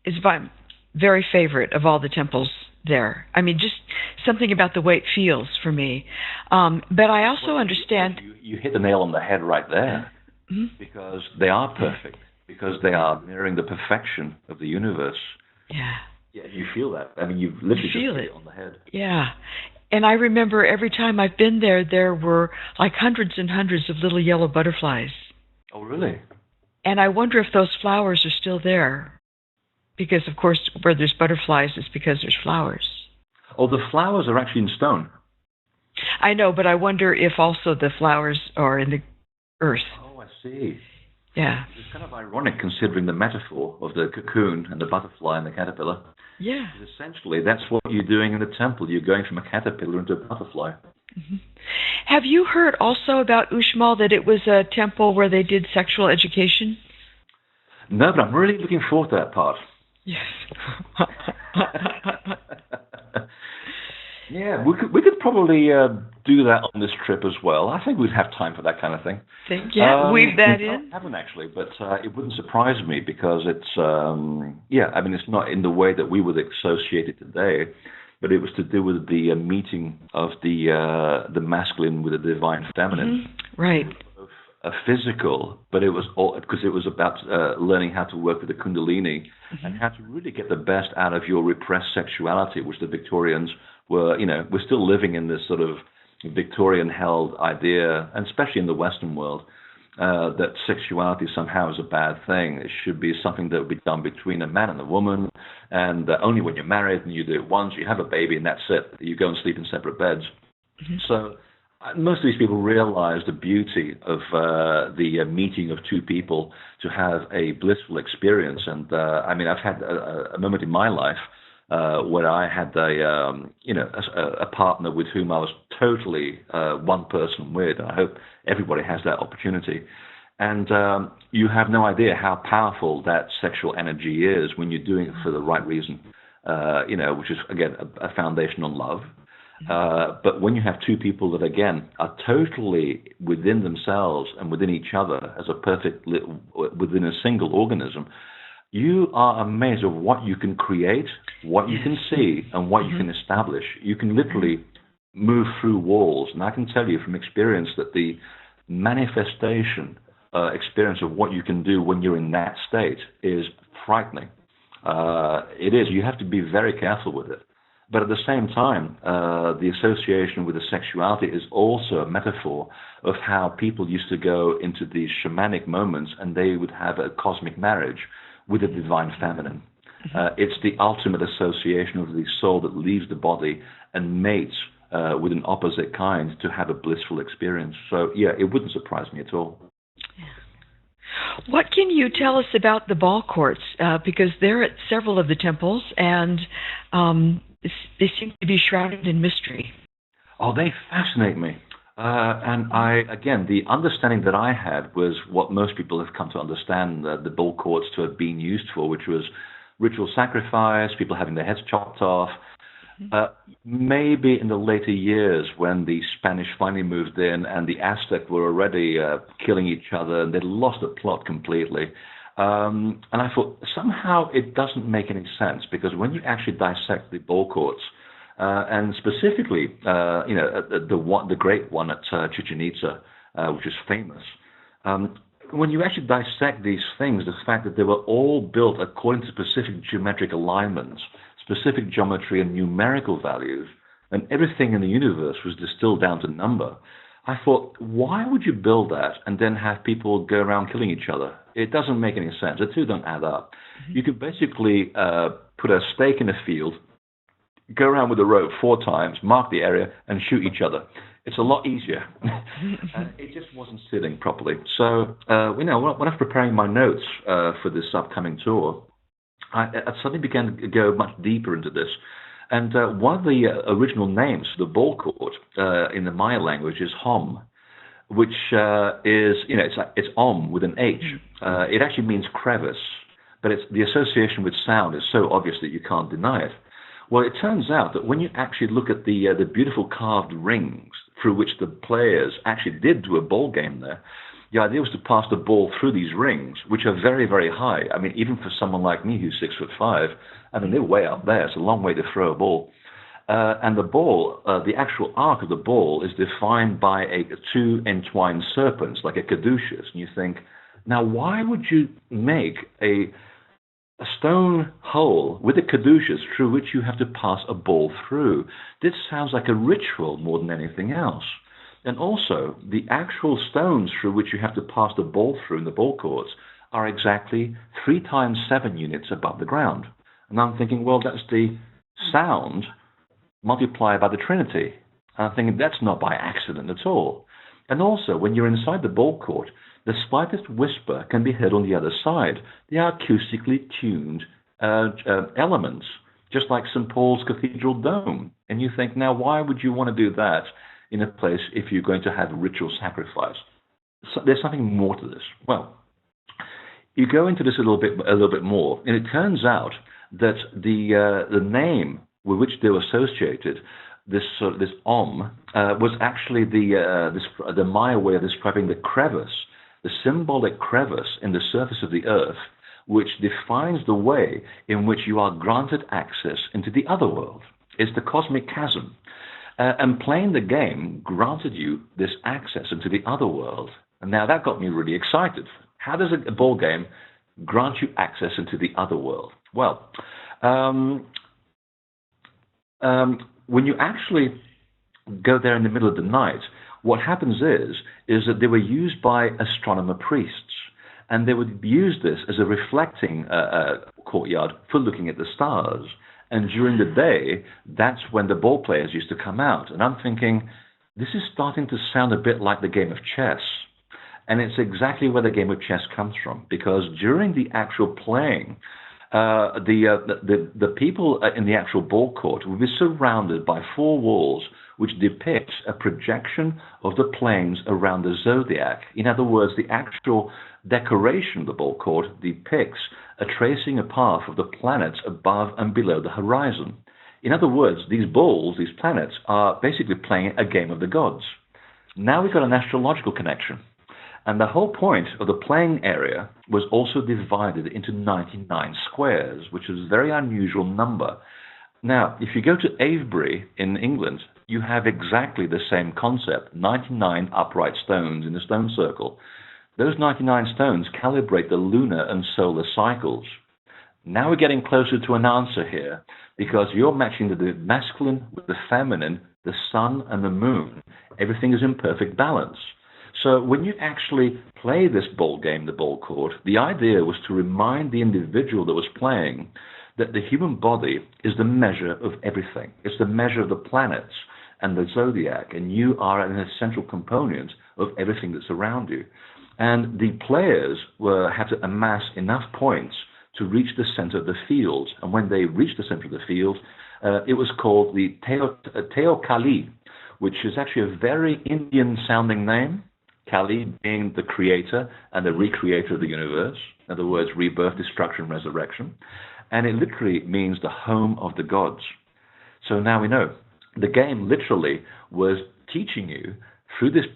is my very favorite of all the temples there. I mean, just something about the way it feels for me. But I also understand... You hit the nail on the head right there, because they are perfect. Because they are mirroring the perfection of the universe. Yeah. Yeah, you feel that. I mean, you've literally feel just hit it on the head. Yeah. And I remember every time I've been there, there were like hundreds and hundreds of little yellow butterflies. Oh, really? And I wonder if those flowers are still there. Because, of course, where there's butterflies, it's because there's flowers. Oh, the flowers are actually in stone. I know, but I wonder if also the flowers are in the earth. Oh, I see. Yeah. It's kind of ironic considering the metaphor of the cocoon and the butterfly and the caterpillar. Yeah. Essentially, that's what you're doing in the temple. You're going from a caterpillar into a butterfly. Mm-hmm. Have you heard also about Uxmal, that it was a temple where they did sexual education? No, but I'm really looking forward to that part. Yes. Yeah, we could probably do that on this trip as well. I think we'd have time for that kind of thing. Weave that in. We haven't actually, but it wouldn't surprise me because it's it's not in the way that we would associate it today, but it was to do with the meeting of the masculine with the divine feminine. Mm-hmm. Right. Physical, but it was all because it was about learning how to work with the kundalini and how to really get the best out of your repressed sexuality, which the Victorians were, we're still living in this sort of Victorian-held idea, and especially in the Western world, that sexuality somehow is a bad thing. It should be something that would be done between a man and a woman, and only when you're married and you do it once, you have a baby, and that's it. You go and sleep in separate beds. Mm-hmm. So most of these people realize the beauty of the meeting of two people to have a blissful experience. And I've had a moment in my life where I had a partner with whom I was totally one person with. I hope everybody has that opportunity. And you have no idea how powerful that sexual energy is when you're doing it for the right reason, which is, again, a foundation on love. But when you have two people that, again, are totally within themselves and within each other as a perfect, within a single organism, you are amazed of what you can create, what you can see, and what you can establish. You can literally move through walls. And I can tell you from experience that the manifestation experience of what you can do when you're in that state is frightening. It is. You have to be very careful with it. But at the same time, the association with the sexuality is also a metaphor of how people used to go into these shamanic moments and they would have a cosmic marriage with the divine feminine. It's the ultimate association of the soul that leaves the body and mates with an opposite kind to have a blissful experience. So, yeah, it wouldn't surprise me at all. What can you tell us about the ball courts? Because they're at several of the temples, and they seem to be shrouded in mystery. Oh, they fascinate me. And the understanding that I had was what most people have come to understand the ball courts to have been used for, which was ritual sacrifice, people having their heads chopped off. Maybe in the later years when the Spanish finally moved in and the Aztec were already killing each other and they'd lost the plot completely. And I thought, somehow it doesn't make any sense, because when you actually dissect the ball courts, and specifically, the great one at Chichen Itza, which is famous, when you actually dissect these things, the fact that they were all built according to specific geometric alignments, specific geometry and numerical values, and everything in the universe was distilled down to number, I thought, why would you build that and then have people go around killing each other? It doesn't make any sense. The two don't add up. You could basically put a stake in a field, go around with a rope 4 times, mark the area, and shoot each other. It's a lot easier. And it just wasn't sitting properly. So, when I was preparing my notes for this upcoming tour, I suddenly began to go much deeper into this. And one of the original names for the ball court in the Maya language is Hom, which is, it's Om with an H. It actually means crevice, but the association with sound is so obvious that you can't deny it. Well, it turns out that when you actually look at the beautiful carved rings through which the players actually did do a ball game there, the idea was to pass the ball through these rings, which are very, very high. I mean, even for someone like me who's 6'5", they're way up there. It's a long way to throw a ball. And the ball, the actual arc of the ball is defined by 2 entwined serpents, like a caduceus. And you think, now why would you make a a stone hole with a caduceus through which you have to pass a ball through. This sounds like a ritual more than anything else. And also, the actual stones through which you have to pass the ball through in the ball courts are exactly 3 times 7 units above the ground. And I'm thinking, well, that's the sound multiplied by the Trinity. And I'm thinking, that's not by accident at all. And also, when you're inside the ball court, the slightest whisper can be heard on the other side. They are acoustically tuned elements, just like St. Paul's Cathedral Dome. And you think, now, why would you want to do that in a place if you're going to have ritual sacrifice? So there's something more to this. Well, you go into this a little bit more, and it turns out that the name with which they were associated, this was actually the Maya way of describing the crevice, the symbolic crevice in the surface of the earth, which defines the way in which you are granted access into the other world. It's the cosmic chasm. And playing the game granted you this access into the other world. And now that got me really excited. How does a ball game grant you access into the other world? Well, when you actually go there in the middle of the night, what happens is that they were used by astronomer priests, and they would use this as a reflecting courtyard for looking at the stars. And during the day, that's when the ball players used to come out. And I'm thinking, this is starting to sound a bit like the game of chess. And it's exactly where the game of chess comes from, because during the actual playing, the people in the actual ball court will be surrounded by 4 walls which depict a projection of the planes around the zodiac. In other words, the actual decoration of the ball court depicts a tracing a path of the planets above and below the horizon. In other words, these balls, these planets, are basically playing a game of the gods. Now we've got an astrological connection. And the whole point of the playing area was also divided into 99 squares, which is a very unusual number. Now, if you go to Avebury in England, you have exactly the same concept, 99 upright stones in a stone circle. Those 99 stones calibrate the lunar and solar cycles. Now we're getting closer to an answer here, because you're matching the masculine with the feminine, the sun and the moon. Everything is in perfect balance. So when you actually play this ball game, the ball court, the idea was to remind the individual that was playing that the human body is the measure of everything. It's the measure of the planets and the zodiac, and you are an essential component of everything that's around you. And the players had to amass enough points to reach the center of the field. And when they reached the center of the field, it was called the Teo Kali, which is actually a very Indian-sounding name. Kali being the creator and the recreator of the universe. In other words, rebirth, destruction, resurrection. And it literally means the home of the gods. So now we know. The game literally was teaching you through this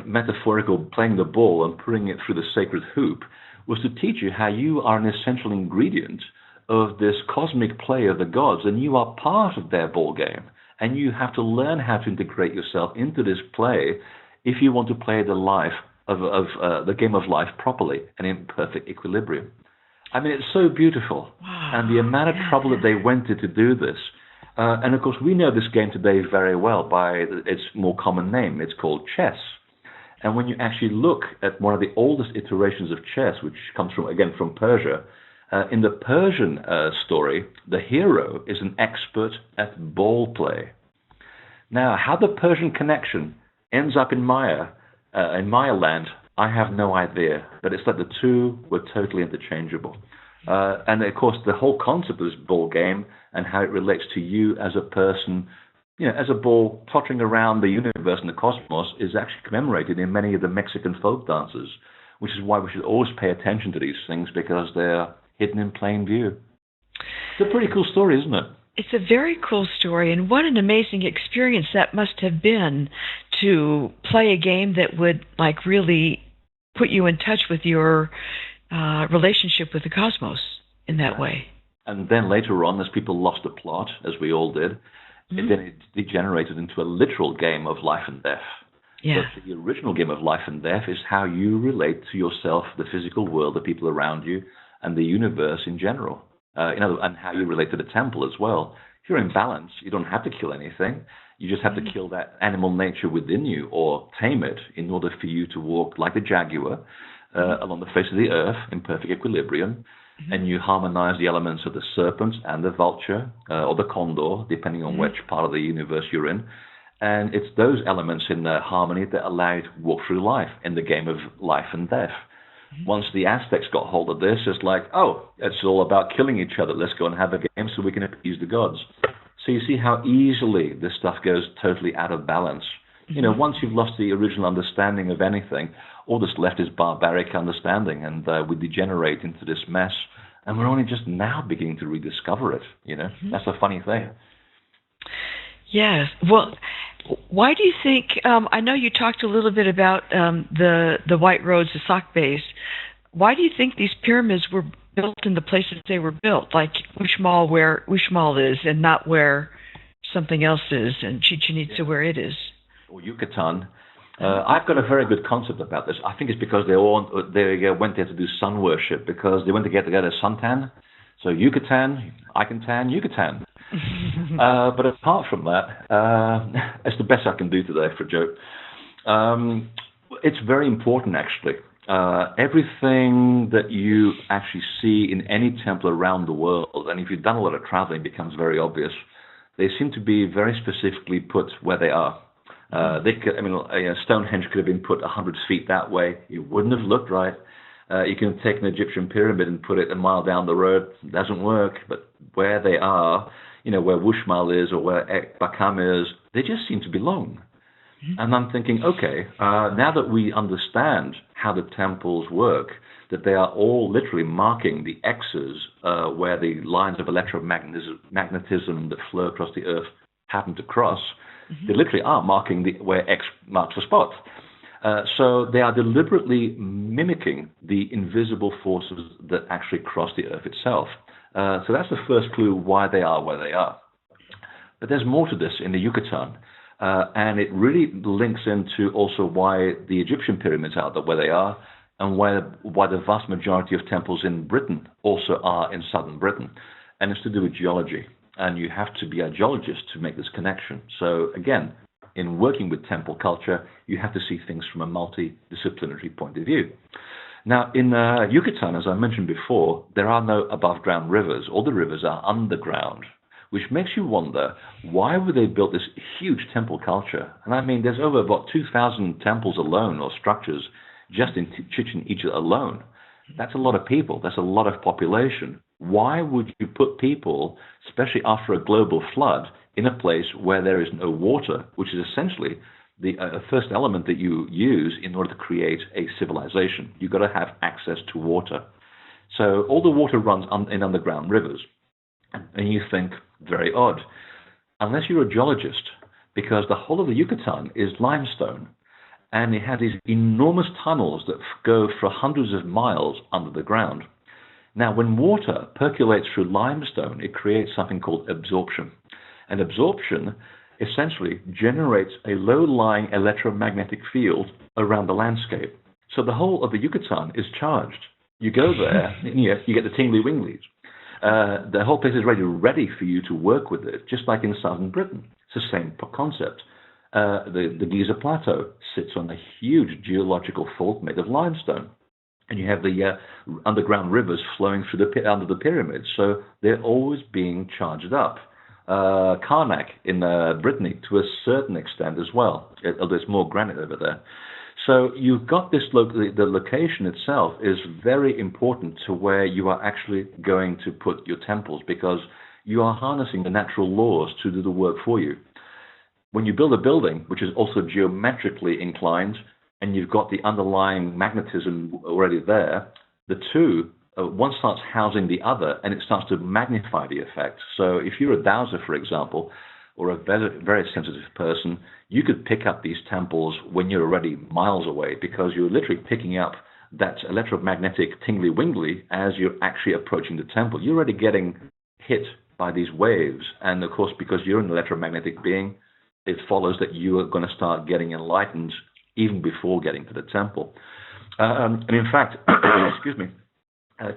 metaphorical playing the ball and putting it through the sacred hoop, was to teach you how you are an essential ingredient of this cosmic play of the gods, and you are part of their ball game. And you have to learn how to integrate yourself into this play if you want to play the life of the game of life properly and in perfect equilibrium. I mean, it's so beautiful. Wow. And the amount of trouble that they went to do this. And of course, we know this game today very well by its more common name. It's called chess. And when you actually look at one of the oldest iterations of chess, which comes from, again, from Persia, in the Persian story, the hero is an expert at ball play. Now, how the Persian connection ends up in Maya land, I have no idea. But it's like the two were totally interchangeable. And of course, the whole concept of this ball game and how it relates to you as a person, as a ball tottering around the universe and the cosmos, is actually commemorated in many of the Mexican folk dances, which is why we should always pay attention to these things, because they're hidden in plain view. It's a pretty cool story, isn't it? It's a very cool story, and what an amazing experience that must have been to play a game that would really put you in touch with your relationship with the cosmos in that way. And then later on, as people lost the plot, as we all did, it degenerated into a literal game of life and death. Yeah. But the original game of life and death is how you relate to yourself, the physical world, the people around you, and the universe in general, and how you relate to the temple as well. If you're in balance, you don't have to kill anything. You just have to kill that animal nature within you or tame it in order for you to walk like the jaguar along the face of the earth in perfect equilibrium. And you harmonize the elements of the serpent and the vulture or the condor, depending on which part of the universe you're in. And it's those elements in the harmony that allow you to walk through life in the game of life and death. Once the Aztecs got hold of this, it's like, oh, it's all about killing each other. Let's go and have a game so we can appease the gods. So you see how easily this stuff goes totally out of balance. Once you've lost the original understanding of anything, all that's left is barbaric understanding, and we degenerate into this mess. And we're only just now beginning to rediscover it. That's a funny thing. Yes. Well, why do you think? I know you talked a little bit about the White Roads, the Sauk base. Why do you think these pyramids were built in the places they were built, like Uxmal, where Uxmal is, and not where something else is, and Chichen Itza where it is? Or Yucatan. I've got a very good concept about this. I think it's because they went there to do sun worship, because they went to get together suntan. So Yucatan, I can tan Yucatan. But apart from that, it's the best I can do today for a joke. It's very important, actually. Everything that you actually see in any temple around the world, and if you've done a lot of traveling, it becomes very obvious. They seem to be very specifically put where they are. Stonehenge could have been put 100 feet that way. It wouldn't have looked right. You can take an Egyptian pyramid and put it a mile down the road. It doesn't work. But where they are, where Uxmal is or where Ek Balam is, they just seem to belong. And I'm thinking, okay, now that we understand how the temples work, that they are all literally marking the X's where the lines of electromagnetism that flow across the earth happen to cross, they literally are marking where X marks the spot. So they are deliberately mimicking the invisible forces that actually cross the earth itself. So that's the first clue why they are where they are. But there's more to this in the Yucatan. And it really links into also why the Egyptian pyramids are where they are, and why the vast majority of temples in Britain also are in southern Britain. And it's to do with geology. And you have to be a geologist to make this connection. So again, in working with temple culture, you have to see things from a multidisciplinary point of view. Now, in Yucatan, as I mentioned before, there are no above-ground rivers. All the rivers are underground, which makes you wonder, why would they build this huge temple culture? And I mean, there's over about 2,000 temples alone, or structures, just in Chichen Itza alone. That's a lot of people. That's a lot of population. Why would you put people, especially after a global flood, in a place where there is no water, which is essentially the first element that you use in order to create a civilization? You've got to have access to water. So all the water runs in underground rivers. And you think, very odd. Unless you're a geologist, because the whole of the Yucatan is limestone, and it has these enormous tunnels that go for hundreds of miles under the ground. Now, when water percolates through limestone, it creates something called absorption. And absorption essentially generates a low-lying electromagnetic field around the landscape. So the whole of the Yucatan is charged. You go there, and you get the tingly-winglies. The whole place is ready for you to work with it, just like in southern Britain. It's the same concept. The Giza Plateau sits on a huge geological fault made of limestone. And you have the underground rivers flowing through under the pyramids, so they're always being charged up. Karnak in Brittany, to a certain extent as well, although there's more granite over there. So you've got this, the location itself is very important to where you are actually going to put your temples, because you are harnessing the natural laws to do the work for you. When you build a building, which is also geometrically inclined, and you've got the underlying magnetism already there, the two, one starts housing the other, and it starts to magnify the effect. So if you're a dowser, for example, or a very, very sensitive person, you could pick up these temples when you're already miles away, because you're literally picking up that electromagnetic tingly-wingly as you're actually approaching the temple. You're already getting hit by these waves. And of course, because you're an electromagnetic being, it follows that you are going to start getting enlightened even before getting to the temple. And in fact, excuse me,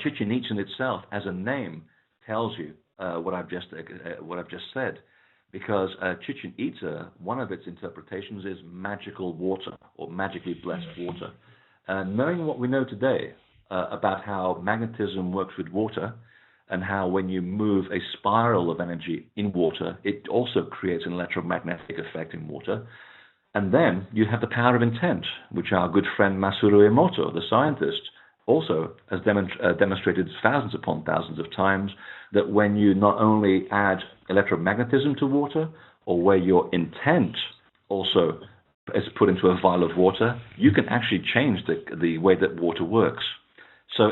Chichen Itza in itself, as a name, tells you what I've just said, because Chichen Itza, one of its interpretations is magical water or magically blessed water. Knowing what we know today about how magnetism works with water, and how when you move a spiral of energy in water, it also creates an electromagnetic effect in water. And then you have the power of intent, which our good friend Masaru Emoto, the scientist, also has demonstrated thousands upon thousands of times that when you not only add electromagnetism to water, or where your intent also is put into a vial of water, you can actually change the way that water works. So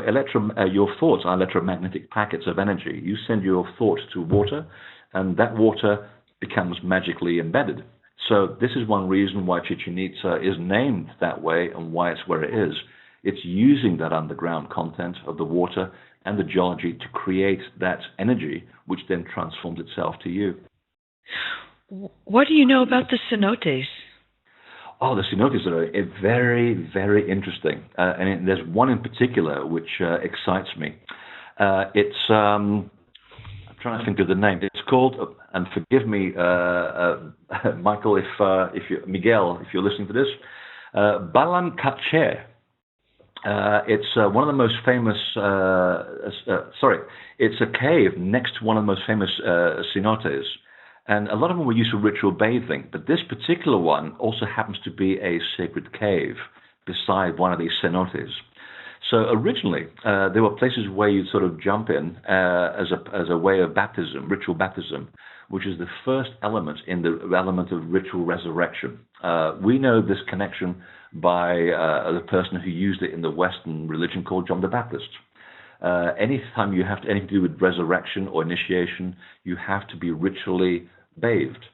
your thoughts are electromagnetic packets of energy. You send your thought to water, and that water becomes magically embedded. So this is one reason why Chichen Itza is named that way and why it's where it is. It's using that underground content of the water and the geology to create that energy, which then transforms itself to you. What do you know about the cenotes? Oh, the cenotes are very, very interesting. And there's one in particular which excites me. I'm trying to think of the name. It's called, and forgive me, Michael, Miguel, if you're listening to this, Balam Kache. It's one of the most famous, it's a cave next to one of the most famous cenotes. And a lot of them were used for ritual bathing, but this particular one also happens to be a sacred cave beside one of these cenotes. So originally, there were places where you'd sort of jump in as a way of baptism, ritual baptism, which is the first element in the element of ritual resurrection. We know this connection by the person who used it in the Western religion called John the Baptist. Anytime you have anything to do with resurrection or initiation, you have to be ritually bathed.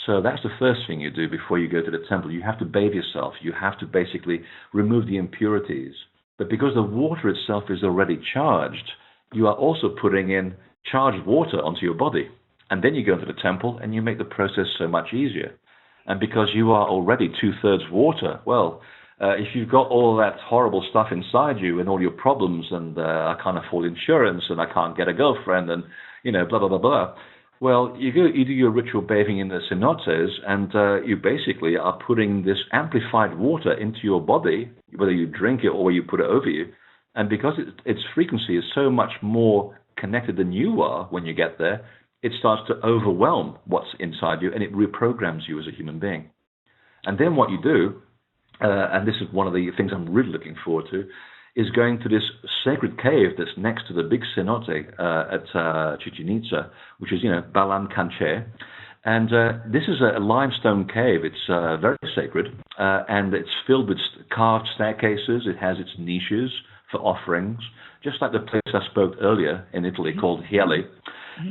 So that's the first thing you do before you go to the temple. You have to bathe yourself. You have to basically remove the impurities. But because the water itself is already charged, you are also putting in charged water onto your body. And then you go into the temple and you make the process so much easier. And because you are already 2/3 water, well, if you've got all that horrible stuff inside you and all your problems and I can't afford insurance and I can't get a girlfriend and, blah, blah, blah, blah. Well, you do your ritual bathing in the cenotes and you basically are putting this amplified water into your body, whether you drink it or you put it over you. And because its frequency is so much more connected than you are when you get there, it starts to overwhelm what's inside you and it reprograms you as a human being. And then what you do, and this is one of the things I'm really looking forward to, is going to this sacred cave that's next to the big cenote at Chichen Itza, which is, Balam Kanche. And this is a limestone cave. It's very sacred, and it's filled with carved staircases. It has its niches for offerings, just like the place I spoke earlier in Italy called Hiele.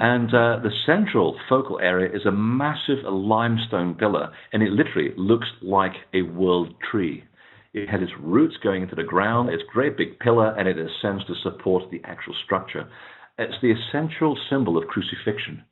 And the central focal area is a massive limestone pillar, and it literally looks like a world tree. It has its roots going into the ground, it's a great big pillar, and it ascends to support the actual structure. It's the essential symbol of crucifixion,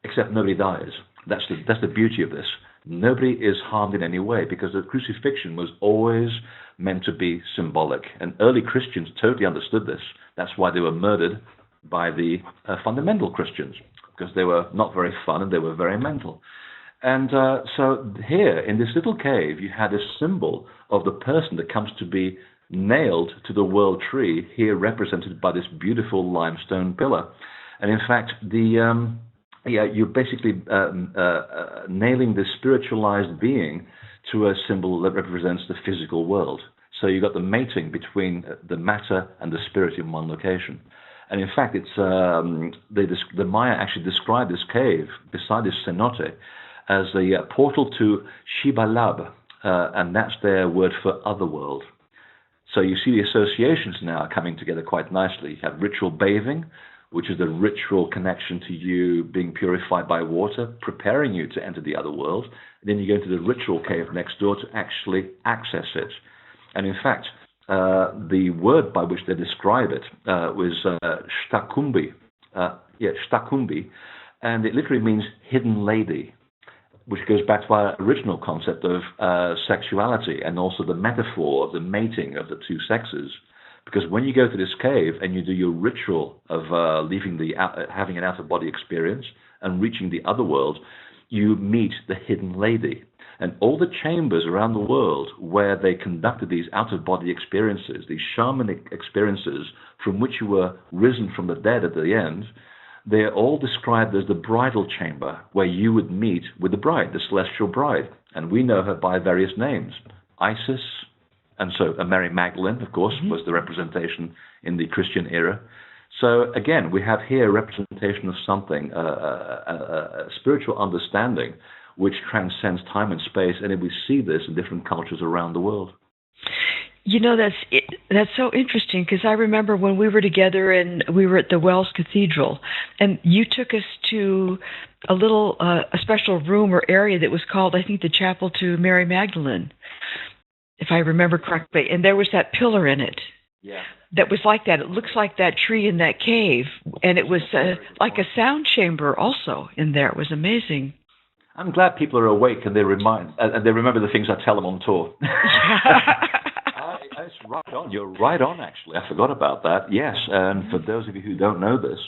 except nobody dies. That's the beauty of this. Nobody is harmed in any way, because the crucifixion was always meant to be symbolic. And early Christians totally understood this. That's why they were murdered by the fundamental Christians, because they were not very fun and they were very mental. And so here in this little cave, you had a symbol of the person that comes to be nailed to the world tree, here represented by this beautiful limestone pillar. And in fact, you're basically nailing the spiritualized being to a symbol that represents the physical world. So you've got the mating between the matter and the spirit in one location. And in fact, it's the Maya actually described this cave beside this cenote as a portal to Shibalab, and that's their word for otherworld. So you see the associations now coming together quite nicely. You have ritual bathing, which is the ritual connection to you being purified by water, preparing you to enter the other world. And then you go into the ritual cave next door to actually access it. And in fact, the word by which they describe it was shtakumbi, shtakumbi, and it literally means hidden lady, which goes back to our original concept of sexuality and also the metaphor of the mating of the two sexes Because when you go to this cave and you do your ritual of having an out-of-body experience and reaching the other world, you meet the hidden lady. And all the chambers around the world where they conducted these out-of-body experiences, these shamanic experiences from which you were risen from the dead at the end, they're all described as the bridal chamber, where you would meet with the bride, the celestial bride. And we know her by various names. Isis, and so Mary Magdalene, of course, was the representation in the Christian era. So again, we have here a representation of something, a spiritual understanding which transcends time and space, and we see this in different cultures around the world. You know, that's so interesting, because I remember when we were together and we were at the Wells Cathedral, and you took us to a little, a special room or area that was called, I think, the Chapel to Mary Magdalene, if I remember correctly, and there was that pillar in it. Yeah. That was like that. It looks like that tree in that cave, and it was like a sound chamber also in there. It was amazing. I'm glad people are awake and they remember the things I tell them on tour. It's right on. You're right on, actually. I forgot about that. Yes, and for those of you who don't know this,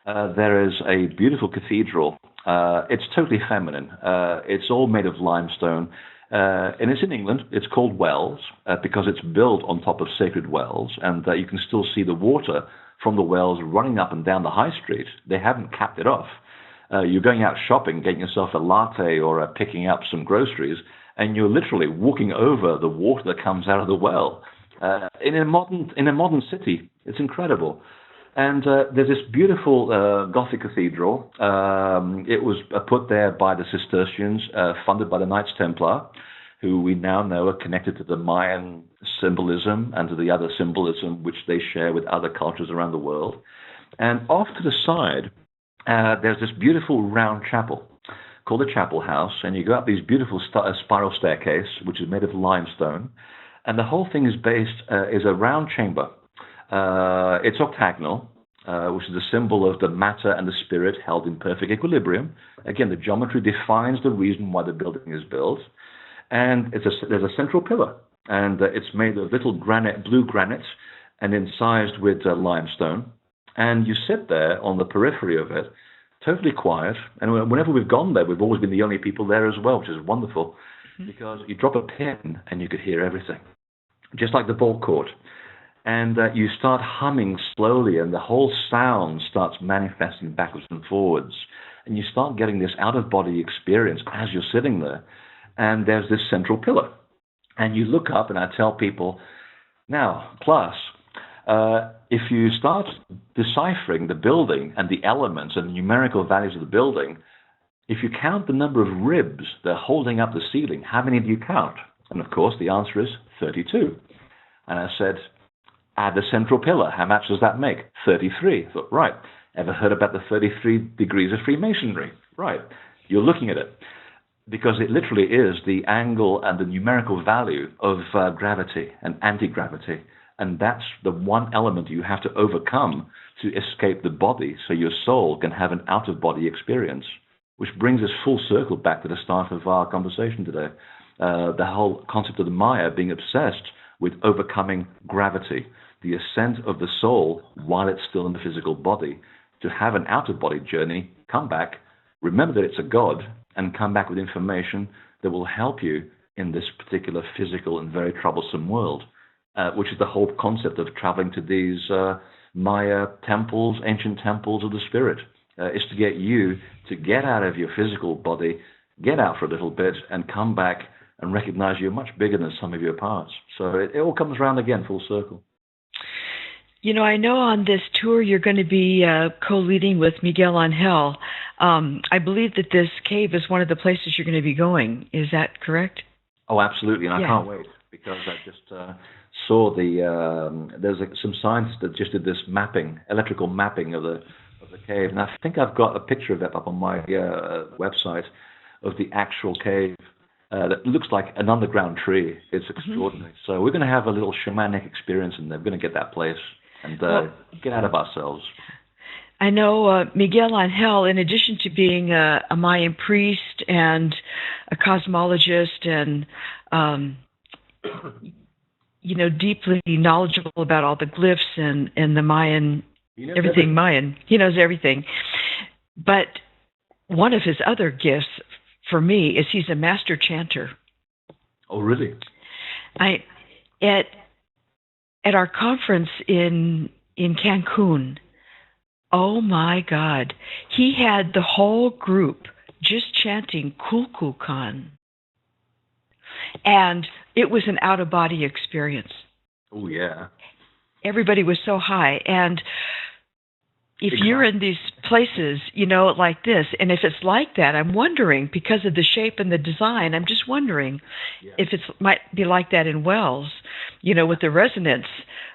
there is a beautiful cathedral. It's totally feminine. It's all made of limestone. And it's in England. It's called Wells because it's built on top of sacred wells, and you can still see the water from the wells running up and down the high street. They haven't capped it off. You're going out shopping, getting yourself a latte or picking up some groceries, and you're literally walking over the water that comes out of the well. In a modern city, it's incredible. And there's this beautiful Gothic cathedral. It was put there by the Cistercians, funded by the Knights Templar, who we now know are connected to the Mayan symbolism and to the other symbolism which they share with other cultures around the world. And off to the side, there's this beautiful round chapel called the Chapel House, and you go up these beautiful spiral staircase, which is made of limestone, and the whole thing is a round chamber. It's octagonal, which is a symbol of the matter and the spirit held in perfect equilibrium. Again, the geometry defines the reason why the building is built. And there's a central pillar, and it's made of little blue granite, and incised with limestone. And you sit there on the periphery of it, totally quiet. And whenever we've gone there, we've always been the only people there as well, which is wonderful, because you drop a pin and you could hear everything, just like the ball court. And you start humming slowly, and the whole sound starts manifesting backwards and forwards. And you start getting this out-of-body experience as you're sitting there. And there's this central pillar. And you look up, and I tell people, now, class, if you start deciphering the building and the elements and the numerical values of the building, if you count the number of ribs that are holding up the ceiling, how many do you count? And, of course, the answer is 32. And I said, add the central pillar. How much does that make? 33. I thought, right. Ever heard about the 33 degrees of Freemasonry? Right. You're looking at it. Because it literally is the angle and the numerical value of gravity and anti-gravity. And that's the one element you have to overcome to escape the body so your soul can have an out-of-body experience. Which brings us full circle back to the start of our conversation today. The whole concept of the Maya being obsessed with overcoming gravity, the ascent of the soul while it's still in the physical body, to have an out-of-body journey, come back, remember that it's a God, and come back with information that will help you in this particular physical and very troublesome world, which is the whole concept of traveling to these Maya temples, ancient temples of the spirit, is to get you to get out of your physical body, get out for a little bit, and come back and recognize you're much bigger than some of your parts. So it all comes around again, full circle. You know, I know on this tour you're going to be co-leading with Miguel Angel. I believe that this cave is one of the places you're going to be going. Is that correct? Oh, absolutely, and I can't wait, because I just saw there's some scientists that just did this mapping, electrical mapping of the cave, and I think I've got a picture of it up on my website of the actual cave. That looks like an underground tree. It's extraordinary. So we're going to have a little shamanic experience in there. We're going to get that place and get out of ourselves. I know Miguel Angel, in addition to being a Mayan priest and a cosmologist, and deeply knowledgeable about all the glyphs and the Mayan, everything Mayan. He knows everything. But one of his other gifts for me is he's a master chanter. Oh, really? At our conference in Cancun, oh my God, he had the whole group just chanting Kulkulkan. And it was an out-of-body experience. Oh, yeah. Everybody was so high. And if you're in these places, like this, and if it's like that, I'm wondering, because of the shape and the design, I'm just wondering if it might be like that in Wells, with the resonance.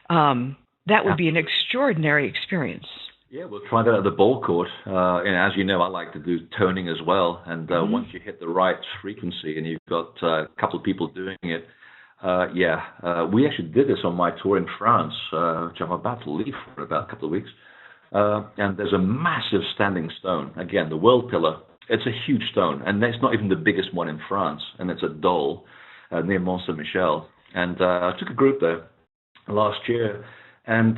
That would be an extraordinary experience. Yeah, we'll try that at the ball court. And as you know, I like to do toning as well. And once you hit the right frequency and you've got a couple of people doing it, we actually did this on my tour in France, which I'm about to leave for about a couple of weeks. And there's a massive standing stone. Again, the world pillar. It's a huge stone, and it's not even the biggest one in France. And it's at Dole, near Mont Saint-Michel. And I took a group there last year, and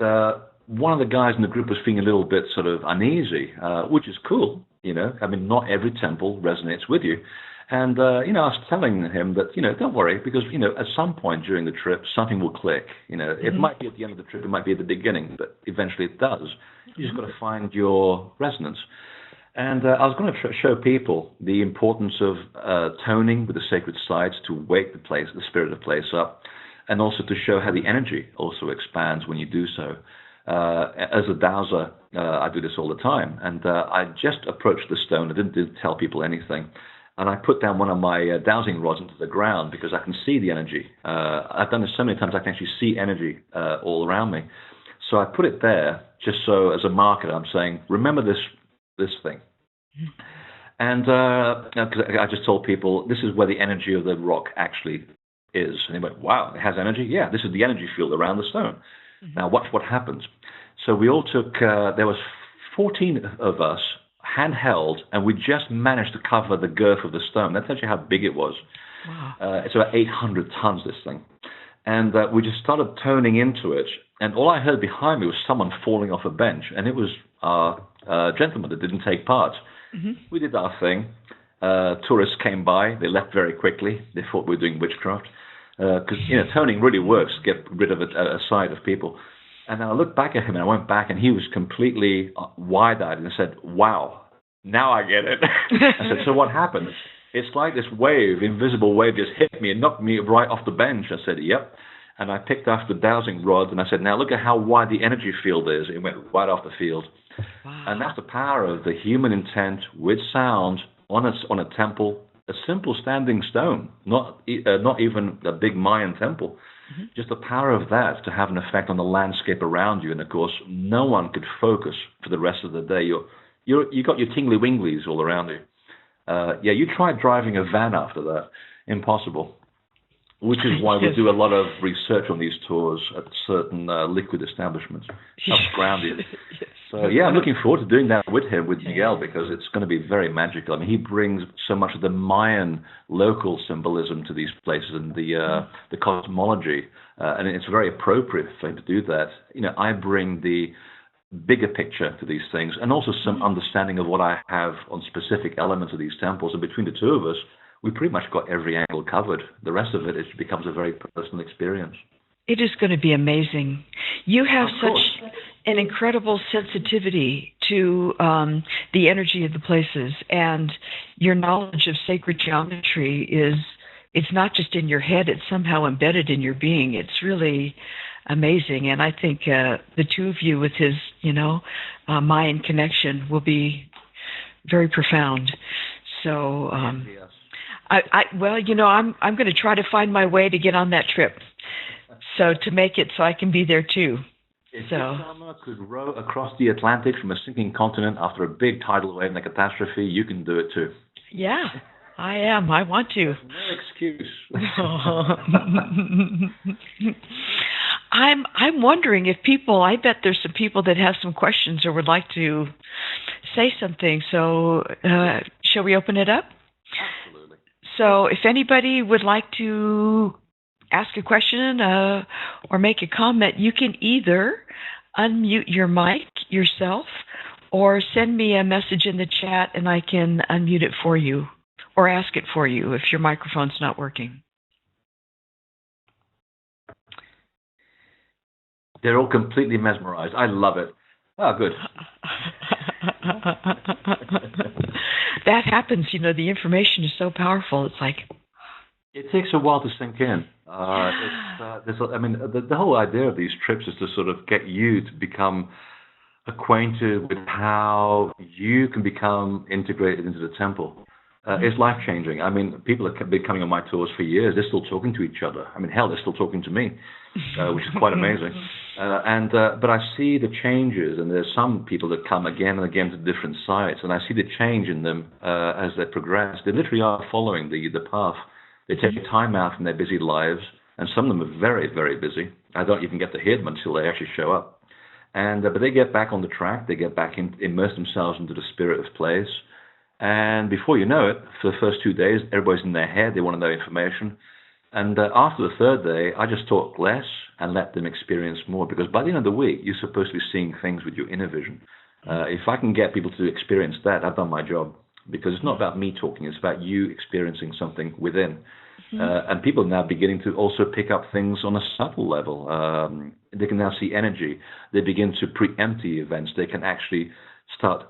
one of the guys in the group was feeling a little bit sort of uneasy, which is cool. I mean, not every temple resonates with you. And, I was telling him that, don't worry, because, at some point during the trip, something will click. It might be at the end of the trip, it might be at the beginning, but eventually it does. You just got to find your resonance. And I was going to show people the importance of toning with the sacred sites to wake the spirit of the place up, and also to show how the energy also expands when you do so. As a dowser, I do this all the time. And I just approached the stone. I didn't tell people anything. And I put down one of my dowsing rods into the ground because I can see the energy. I've done this so many times I can actually see energy all around me. So I put it there just so as a marker I'm saying, remember this thing. And cause I just told people, this is where the energy of the rock actually is. And they went, wow, it has energy? Yeah, this is the energy field around the stone. Now watch what happens. So we all took, there was 14 of us, handheld, and we just managed to cover the girth of the stone. That's actually how big it was. Wow. It's about 800 tons, this thing. And we just started toning into it, and all I heard behind me was someone falling off a bench, and it was a gentleman that didn't take part. We did our thing. Tourists came by. They left very quickly. They thought we were doing witchcraft. Because, toning really works to get rid of a side of people. And I looked back at him, and I went back, and he was completely wide-eyed, and I said, wow, now I get it. I said, so what happened? It's like this wave, invisible wave, just hit me and knocked me right off the bench. I said, yep. And I picked up the dowsing rod, and I said, now look at how wide the energy field is. It went right off the field. Wow. And that's the power of the human intent with sound on a temple, a simple standing stone, not even a big Mayan temple. Just the power of that to have an effect on the landscape around you. And of course, no one could focus for the rest of the day. You got your tingly winglies all around you. You tried driving a van after that. Impossible. Which is why we do a lot of research on these tours at certain liquid establishments. Helps ground you. So I'm looking forward to doing that with him, with Miguel, because it's going to be very magical. I mean, he brings so much of the Mayan local symbolism to these places and the cosmology, and it's very appropriate for him to do that. I bring the bigger picture to these things, and also some understanding of what I have on specific elements of these temples. And between the two of us, we pretty much got every angle covered. The rest of it becomes a very personal experience. It is going to be amazing. You have such an incredible sensitivity to the energy of the places, and your knowledge of sacred geometry it's not just in your head, it's somehow embedded in your being. It's really amazing. And I think the two of you with his, Mayan connection will be very profound. So, yes. I'm going to try to find my way to get on that trip, so to make it so I can be there too. If Osama could row across the Atlantic from a sinking continent after a big tidal wave and a catastrophe, you can do it too. Yeah, I am. I want to. There's no excuse. I'm wondering if I bet there's some people that have some questions or would like to say something. So shall we open it up? Absolutely. So if anybody would like to ask a question or make a comment, you can either unmute your mic yourself or send me a message in the chat and I can unmute it for you or ask it for you if your microphone's not working. They're all completely mesmerized. I love it. Oh, good. That happens, the information is so powerful. It's like... It takes a while to sink in. The whole idea of these trips is to sort of get you to become acquainted with how you can become integrated into the temple. It's life-changing. I mean, people have been coming on my tours for years. They're still talking to each other. I mean, hell, they're still talking to me, which is quite amazing. But I see the changes, and there's some people that come again and again to different sites, and I see the change in them as they progress. They literally are following the path. They take time out from their busy lives, and some of them are very, very busy. I don't even get to hear them until they actually show up. But they get back on the track. They get back immerse themselves into the spirit of place. And before you know it, for the first 2 days, everybody's in their head. They want to know information. And after the third day, I just talk less and let them experience more. Because by the end of the week, you're supposed to be seeing things with your inner vision. If I can get people to experience that, I've done my job. Because it's not about me talking. It's about you experiencing something within. And people are now beginning to also pick up things on a subtle level. They can now see energy. They begin to preempt the events. They can actually start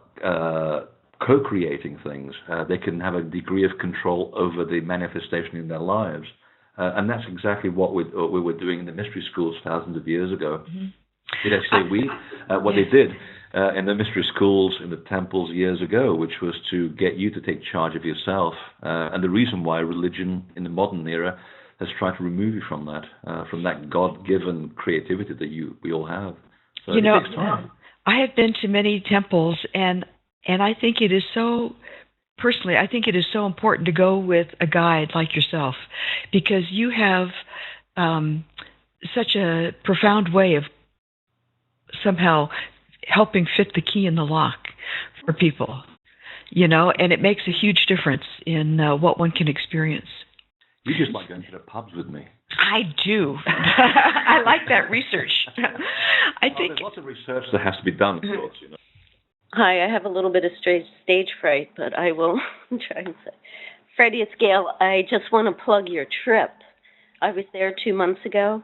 co-creating things. They can have a degree of control over the manifestation in their lives. And that's exactly what we were doing in the mystery schools thousands of years ago. Did I say we? What they did in the mystery schools, in the temples years ago, which was to get you to take charge of yourself. And the reason why religion in the modern era has tried to remove you from that God-given creativity that we all have. So it takes time. I have been to many temples, and I think it is so, personally, I think it is so important to go with a guide like yourself, because you have such a profound way of somehow helping fit the key in the lock for people, and it makes a huge difference in what one can experience. You just like going to the pubs with me. I do. I like that research. I think there's lots of research that has to be done, of course, Hi, I have a little bit of stage fright, but I will try and say. Freddie, it's Gail. I just want to plug your trip. I was there 2 months ago,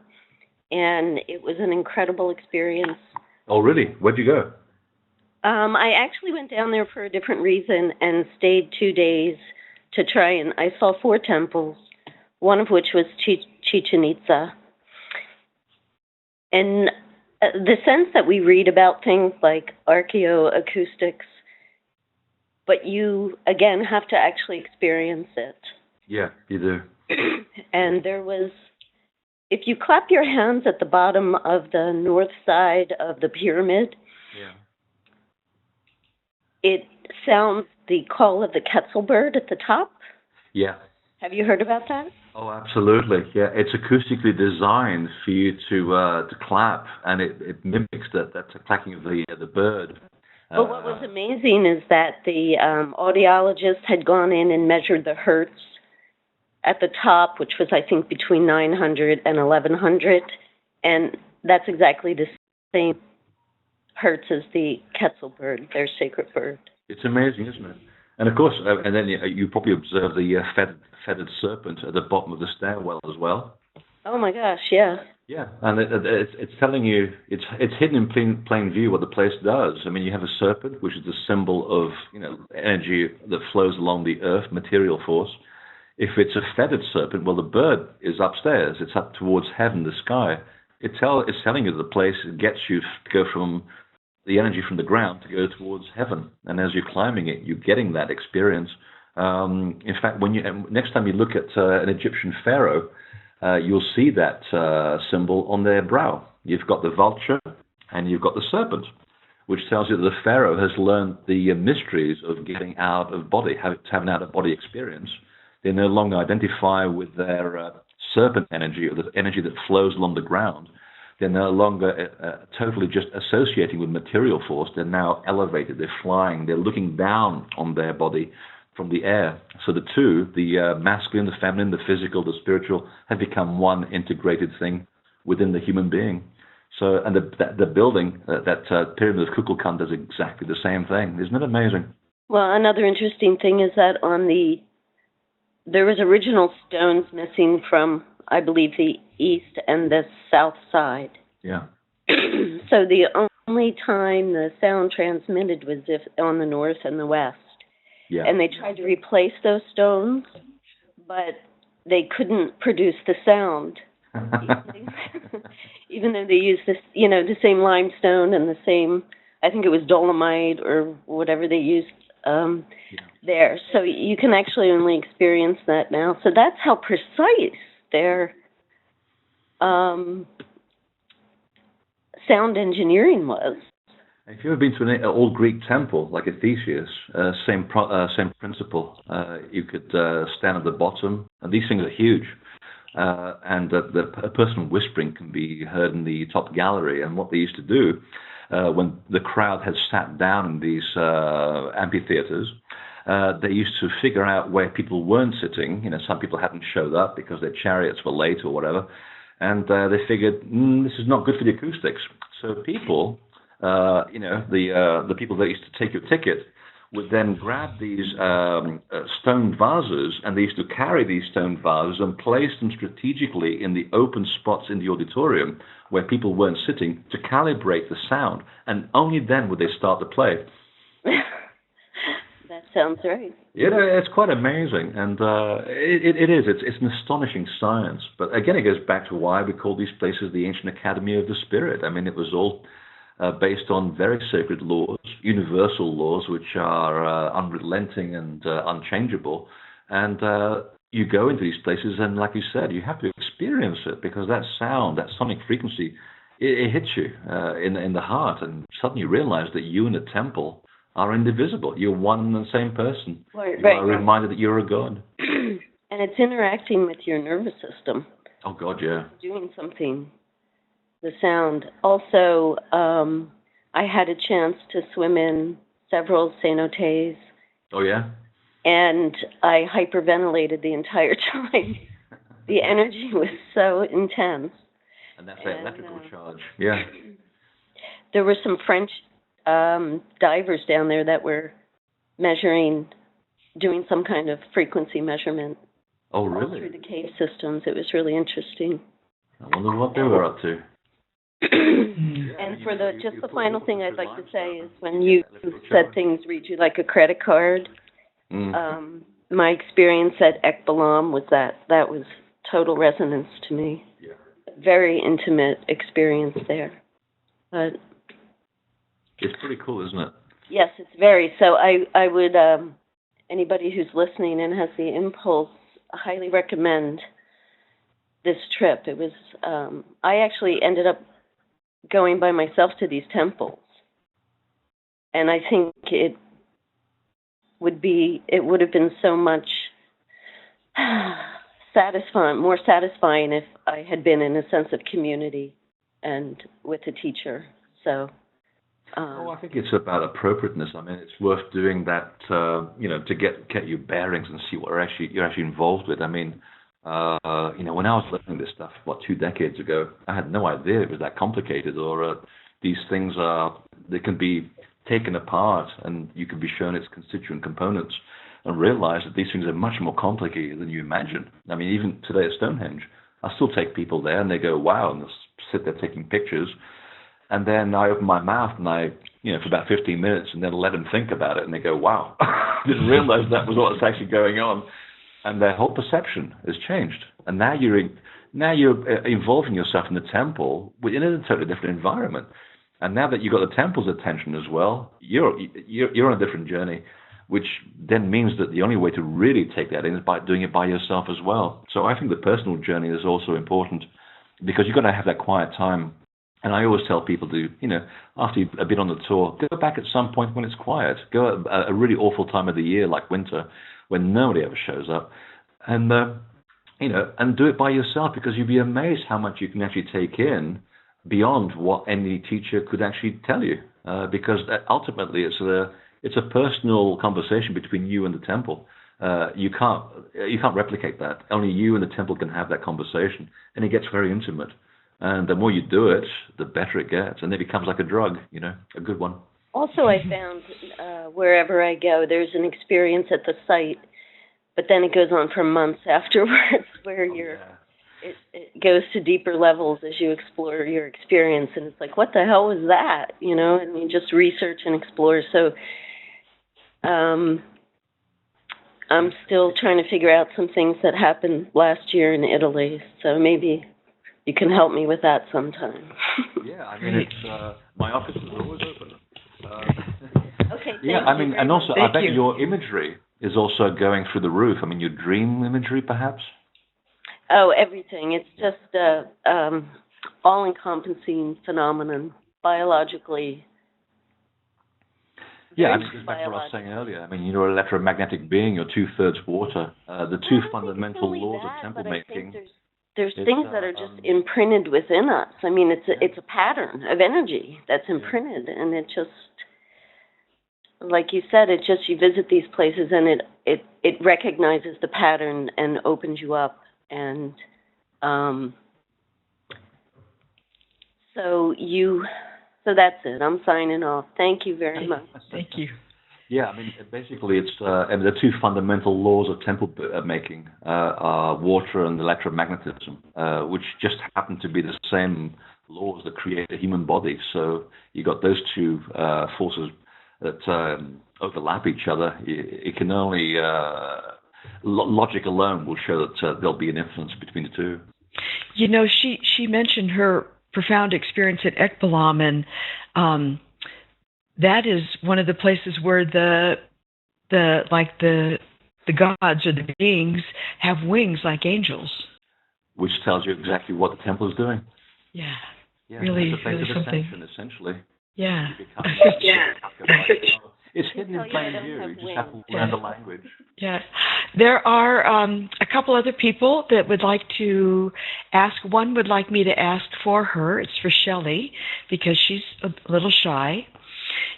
and it was an incredible experience. Oh, really? Where'd you go? I actually went down there for a different reason and stayed 2 days to try, and I saw 4 temples, one of which was Chichen Itza. And the sense that we read about things like archaeoacoustics, but you, again, have to actually experience it. Yeah, you do. And there was, if you clap your hands at the bottom of the north side of the pyramid, it sounds the call of the Quetzal bird at the top. Yeah. Have you heard about that? Oh, absolutely. Yeah, it's acoustically designed for you to clap, and it mimics that clacking of the bird. But what was amazing is that the audiologist had gone in and measured the hertz at the top, which was, I think, between 900 and 1100, and that's exactly the same hertz as the Quetzal bird, their sacred bird. It's amazing, isn't it? And of course, and then you probably observe the feathered serpent at the bottom of the stairwell as well. Oh my gosh, yeah. Yeah, and it's telling you, it's hidden in plain view what the place does. I mean, you have a serpent, which is the symbol of energy that flows along the earth, material force. If it's a feathered serpent, well, the bird is upstairs. It's up towards heaven, the sky. It's telling you that the place gets you to go from the energy from the ground to go towards heaven. And as you're climbing it, you're getting that experience. In fact, next time you look at an Egyptian pharaoh, you'll see that symbol on their brow. You've got the vulture and you've got the serpent, which tells you that the pharaoh has learned the mysteries of getting out of body, having an out-of-body experience. They no longer identify with their serpent energy, or the energy that flows along the ground. They're no longer totally just associating with material force. They're now elevated. They're flying. They're looking down on their body from the air. So the two, the masculine, the feminine, the physical, the spiritual, have become one integrated thing within the human being. So, and the building, that pyramid of Kukulkan does exactly the same thing. Isn't it amazing? Well, another interesting thing is that there was original stones missing from, I believe, the east and the south side. Yeah. So the only time the sound transmitted was if on the north and the west. Yeah. And they tried to replace those stones, but they couldn't produce the sound. Even though they used this, the same limestone and the same, I think it was dolomite or whatever they used there. So you can actually only experience that now. So that's how precise their sound engineering was. If you've ever been to an old Greek temple like Theseus, same principle. You could stand at the bottom, and these things are huge. And a person whispering can be heard in the top gallery. And what they used to do when the crowd had sat down in these amphitheaters, they used to figure out where people weren't sitting. Some people hadn't showed up because their chariots were late or whatever. And they figured, this is not good for the acoustics. So people, the people that used to take your ticket would then grab these stone vases, and they used to carry these stone vases and place them strategically in the open spots in the auditorium where people weren't sitting to calibrate the sound, and only then would they start to play. That sounds right. It's quite amazing, and it is. It's an astonishing science. But again, it goes back to why we call these places the ancient academy of the spirit. I mean, it was all based on very sacred laws, universal laws, which are unrelenting and unchangeable. And you go into these places, and like you said, you have to experience it, because that sound, that sonic frequency, it hits you in the heart, and suddenly you realize that you and the temple are indivisible. You're one and the same person. Right, you are reminded that you're a god. And it's interacting with your nervous system. Oh, God, yeah. Doing something. The sound. Also, I had a chance to swim in several cenotes. Oh, yeah? And I hyperventilated the entire time. The energy was so intense. And that's the electrical charge. Yeah. There were some French divers down there that were doing some kind of frequency measurement. Oh, really? Through the cave systems. It was really interesting. I wonder what they were up to. And for the final thing I'd like to say is, when you said things read you like a credit card, my experience at Ek Balam was that was total resonance to me. Yeah. Very intimate experience there. But it's pretty cool, isn't it? Yes, it's very. So I would, anybody who's listening and has the impulse, I highly recommend this trip. It was, I actually ended up going by myself to these temples. And I think it would have been so much more satisfying if I had been in a sense of community and with a teacher. So. I think it's about appropriateness. I mean, it's worth doing that, to get your bearings and see what you're actually involved with. I mean, when I was learning this stuff, 2 decades ago, I had no idea it was that complicated, or these things they can be taken apart and you can be shown its constituent components and realize that these things are much more complicated than you imagine. I mean, even today at Stonehenge, I still take people there and they go, wow, and they'll sit there taking pictures. And then I open my mouth and for about 15 minutes, and then let them think about it, and they go, wow, didn't realize that was what's actually going on. And their whole perception has changed. And now you're involving yourself in the temple within a totally different environment. And now that you've got the temple's attention as well, you're on a different journey, which then means that the only way to really take that in is by doing it by yourself as well. So I think the personal journey is also important, because you've got to have that quiet time. And I always tell people to, after you've been on the tour, go back at some point when it's quiet. Go at a really awful time of the year, like winter, when nobody ever shows up, and and do it by yourself, because you'd be amazed how much you can actually take in beyond what any teacher could actually tell you. Because ultimately, It's a personal conversation between you and the temple. You can't replicate that. Only you and the temple can have that conversation, and it gets very intimate. And the more you do it, the better it gets, and it becomes like a drug, a good one. Also, I found wherever I go, there's an experience at the site, but then it goes on for months afterwards, where it goes to deeper levels as you explore your experience, and it's like, what the hell was that? And you just research and explore. So I'm still trying to figure out some things that happened last year in Italy, so maybe you can help me with that sometime. Yeah, I mean, it's my office is always open. Okay. Yeah, I mean, and also, I bet your imagery is also going through the roof. I mean, your dream imagery, perhaps. Oh, everything. It's just a all-encompassing phenomenon, biologically. Yeah, I mean, just back to what I was saying earlier. I mean, you're an electromagnetic being. You're 2/3 water. The two fundamental laws of temple making. There's things that are just imprinted within us. I mean, it's a pattern of energy that's imprinted, and it just, like you said, you visit these places and it recognizes the pattern and opens you up, and so that's it. I'm signing off. Thank you very much. Thank you. Yeah, I mean, basically, it's the two fundamental laws of temple making are water and electromagnetism, which just happen to be the same laws that create a human body. So you got those two forces that overlap each other. It can only logic alone will show that there'll be an influence between the two. She mentioned her profound experience at Ek Balam, and that is one of the places where the gods or the beings have wings like angels. Which tells you exactly what the temple is doing. Yeah really something. Essentially. Yeah. It's hidden in plain view. You just have to learn the language. Yeah. There are a couple other people that would like to ask. One would like me to ask for her. It's for Shelley, because she's a little shy.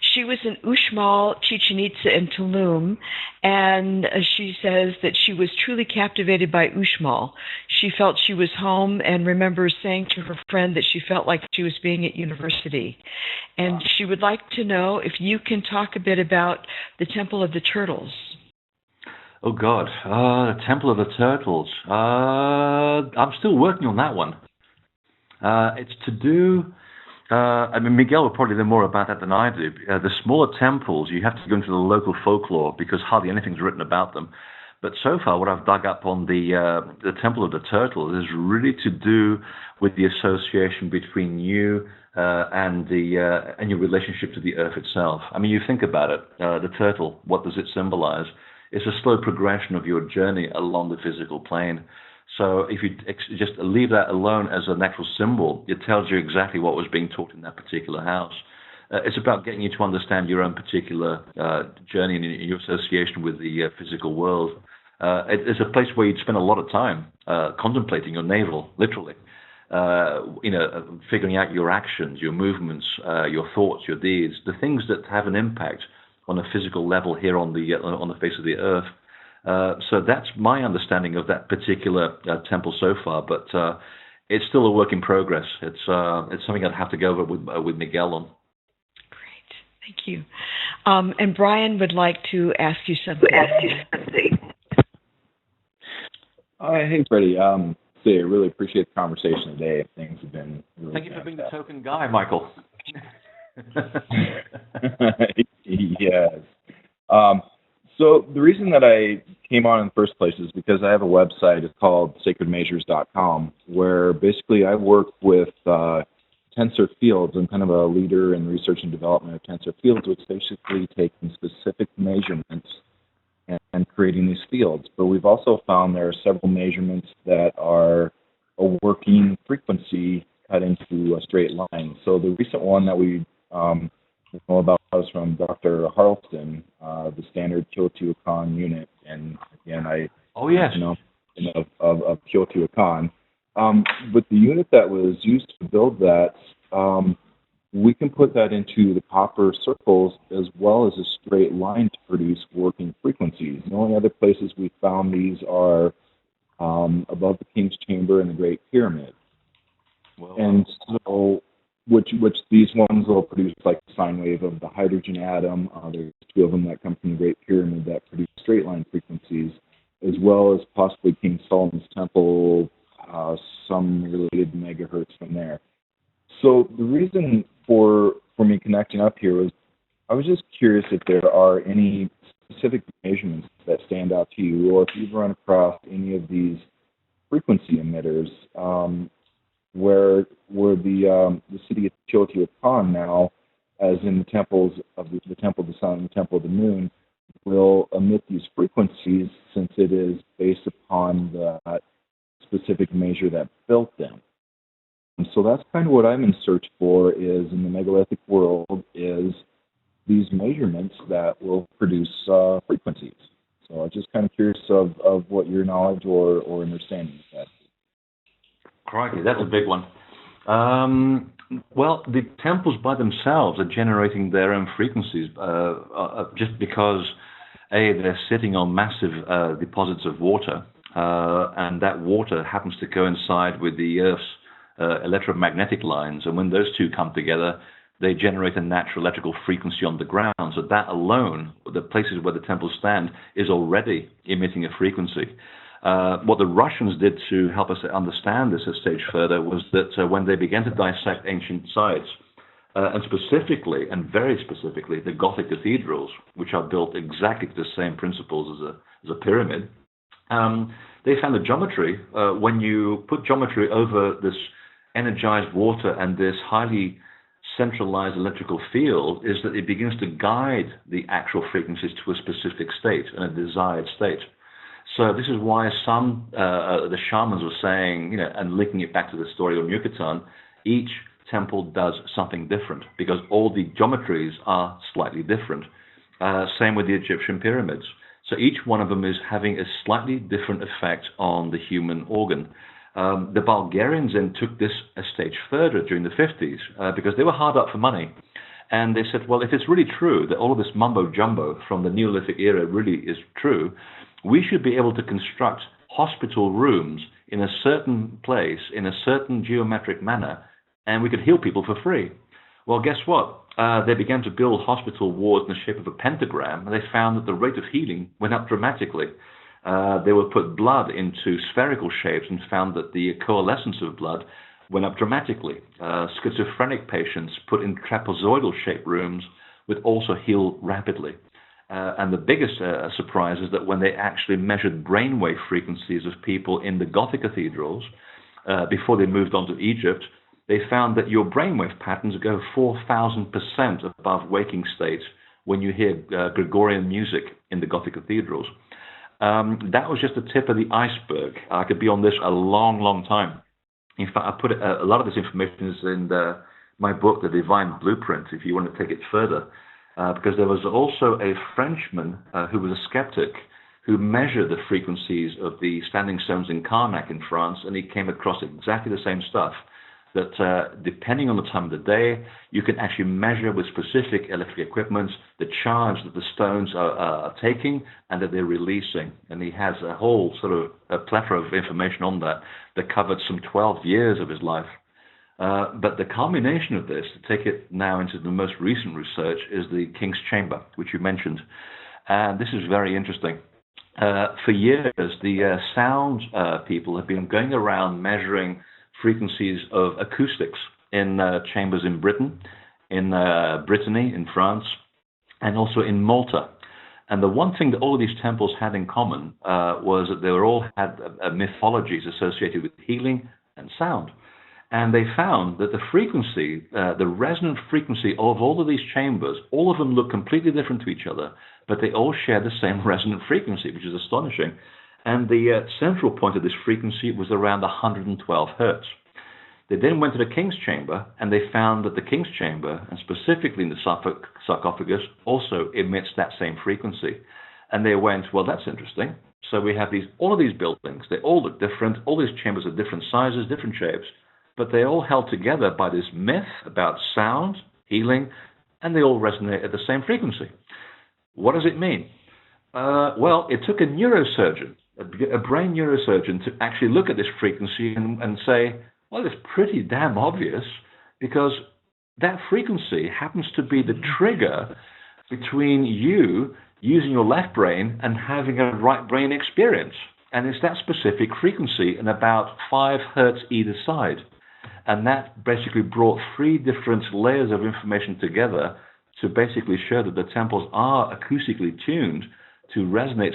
She was in Uxmal, Chichen Itza, and Tulum, and she says that she was truly captivated by Uxmal. She felt she was home and remembers saying to her friend that she felt like she was being at university. And she would like to know if you can talk a bit about the Temple of the Turtles. Oh, God. The Temple of the Turtles. I'm still working on that one. It's to do... I mean, Miguel will probably know more about that than I do. The smaller temples, you have to go into the local folklore because hardly anything's written about them. But so far, what I've dug up on the Temple of the Turtle is really to do with the association between you and your relationship to the earth itself. I mean, you think about it. The turtle, what does it symbolize? It's a slow progression of your journey along the physical plane. So if you just leave that alone as an actual symbol, it tells you exactly what was being taught in that particular house. It's about getting you to understand your own particular journey and your association with the physical world. It's a place where you'd spend a lot of time contemplating your navel, literally. Figuring out your actions, your movements, your thoughts, your deeds, the things that have an impact on a physical level here on the face of the earth. So that's my understanding of that particular temple so far, but it's still a work in progress. It's something I'd have to go over with Miguel on. Great, thank you. And Brian would like to ask you something. Hey, Freddie. I really appreciate the conversation today. Things have been really Thank you for being the token guy, Michael. Yes. So the reason that I came on in the first place is because I have a website. It's called sacredmeasures.com, where basically I work with tensor fields. I'm kind of a leader in research and development of tensor fields, which basically taking specific measurements and creating these fields. But we've also found there are several measurements that are a working frequency cut into a straight line. So the recent one that we know about was from Dr. Harleston, the standard Teotihuacan unit, and again, of Teotihuacan. But the unit that was used to build that we can put that into the copper circles as well as a straight line to produce working frequencies. The only other places we found these are above the King's Chamber and the Great Pyramid. Well, and so, which these ones will produce like the sine wave of the hydrogen atom. There's two of them that come from the Great Pyramid that produce straight line frequencies, as well as possibly King Solomon's Temple, some related megahertz from there. So the reason for me connecting up here was I was just curious if there are any specific measurements that stand out to you, or if you've run across any of these frequency emitters where the city of Teotihuacan now, as in the temples of the Temple of the Sun and the Temple of the Moon, will emit these frequencies since it is based upon that specific measure that built them. And so that's kind of what I'm in search for, is in the megalithic world, is these measurements that will produce frequencies. So I'm just kind of curious of what your knowledge or understanding is that. Crikey, that's a big one. Well, the temples by themselves are generating their own frequencies just because, A, they're sitting on massive deposits of water, and that water happens to coincide with the Earth's electromagnetic lines, and when those two come together, they generate a natural electrical frequency on the ground. So that alone, the places where the temples stand, is already emitting a frequency. What the Russians did to help us understand this a stage further was that when they began to dissect ancient sites, and specifically, and very specifically, the Gothic cathedrals, which are built exactly to the same principles as a pyramid, they found the geometry, when you put geometry over this energized water and this highly centralized electrical field, is that it begins to guide the actual frequencies to a specific state, and a desired state. So this is why some, the shamans were saying, and linking it back to the story of Yucatan, each temple does something different because all the geometries are slightly different. Same with the Egyptian pyramids. So each one of them is having a slightly different effect on the human organ. The Bulgarians then took this a stage further during the 50s because they were hard up for money. And they said, well, if it's really true that all of this mumbo-jumbo from the Neolithic era really is true, we should be able to construct hospital rooms in a certain place, in a certain geometric manner, and we could heal people for free. Well, guess what? They began to build hospital wards in the shape of a pentagram, and they found that the rate of healing went up dramatically. They would put blood into spherical shapes and found that the coalescence of blood went up dramatically. Schizophrenic patients put in trapezoidal-shaped rooms would also heal rapidly. And the biggest surprise is that when they actually measured brainwave frequencies of people in the Gothic cathedrals, before they moved on to Egypt, they found that your brainwave patterns go 4,000% above waking states when you hear Gregorian music in the Gothic cathedrals. That was just the tip of the iceberg. I could be on this a long, long time. In fact, I put a lot of this information is in my book, The Divine Blueprint, if you want to take it further. Because there was also a Frenchman who was a skeptic who measured the frequencies of the standing stones in Karnak in France, and he came across exactly the same stuff, that depending on the time of the day, you can actually measure with specific electric equipment the charge that the stones are taking and that they're releasing. And he has a whole sort of a plethora of information on that covered some 12 years of his life. But the culmination of this, to take it now into the most recent research, is the King's Chamber, which you mentioned. And this is very interesting. For years, the sound people have been going around measuring frequencies of acoustics in chambers in Britain, in Brittany, in France, and also in Malta. And the one thing that all of these temples had in common was that they all had mythologies associated with healing and sound. And they found that the frequency, the resonant frequency of all of these chambers, all of them look completely different to each other, but they all share the same resonant frequency, which is astonishing. And the central point of this frequency was around 112 hertz. They then went to the King's Chamber, and they found that the King's Chamber, and specifically in the sarcophagus, also emits that same frequency. And they went, well, that's interesting. So we have all of these buildings. They all look different. All these chambers are different sizes, different shapes. but they're all held together by this myth about sound, healing, and they all resonate at the same frequency. What does it mean? Well, it took a neurosurgeon, a brain neurosurgeon, to actually look at this frequency and say, well, it's pretty damn obvious, because that frequency happens to be the trigger between you using your left brain and having a right brain experience. And it's that specific frequency and about 5 hertz either side. And that basically brought 3 different layers of information together to basically show that the temples are acoustically tuned to resonate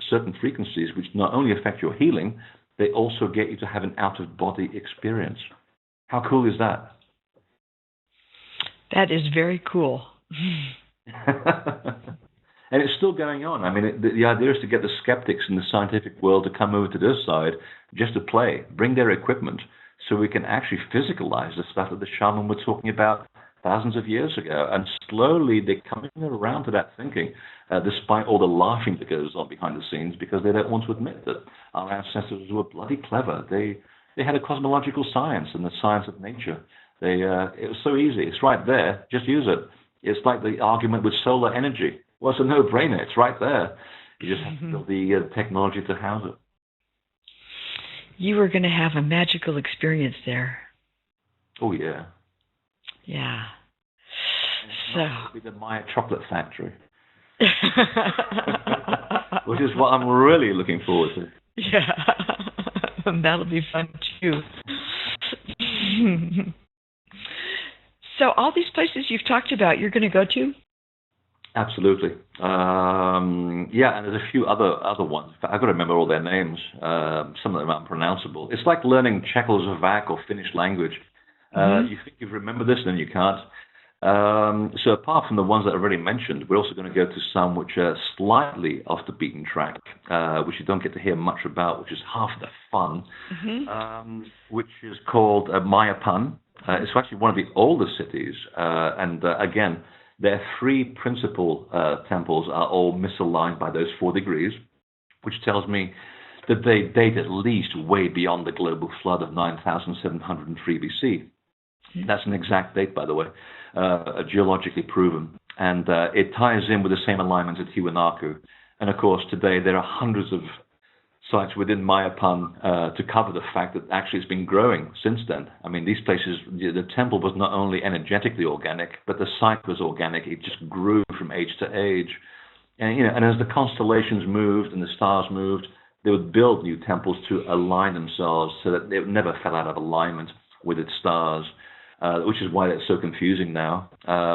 certain frequencies, which not only affect your healing, they also get you to have an out-of-body experience. How cool is that? That is very cool. And it's still going on. I mean, the idea is to get the skeptics in the scientific world to come over to this side just to play, bring their equipment, so we can actually physicalize the stuff that the shaman were talking about thousands of years ago. And slowly they're coming around to that thinking, despite all the laughing that goes on behind the scenes, because they don't want to admit that our ancestors were bloody clever. They had a cosmological science and the science of nature. It was so easy. It's right there. Just use it. It's like the argument with solar energy. Well, it's a no-brainer. It's right there. You just have to build the technology to house it. You were going to have a magical experience there. Oh, yeah. Yeah. So it'll be the Maya chocolate factory. Which is what I'm really looking forward to. Yeah. That'll be fun, too. So all these places you've talked about, you're going to go to? Absolutely. Yeah, and there's a few other ones. I've got to remember all their names. Some of them are unpronounceable. It's like learning Czechoslovak or Finnish language. You think you've remembered this, then you can't. So apart from the ones that I already mentioned, we're also going to go to some which are slightly off the beaten track, which you don't get to hear much about, which is half the fun, which is called Mayapan. It's actually one of the older cities, and again, their 3 principal temples are all misaligned by those 4 degrees, which tells me that they date at least way beyond the global flood of 9,703 BC. That's an exact date, by the way, geologically proven. And it ties in with the same alignments at Tiwanaku. And of course, today there are hundreds of sites within Mayapan to cover the fact that actually it's been growing since then. I mean, these places, the temple was not only energetically organic, but the site was organic. It just grew from age to age. And, and as the constellations moved and the stars moved, they would build new temples to align themselves so that it never fell out of alignment with its stars, which is why it's so confusing now.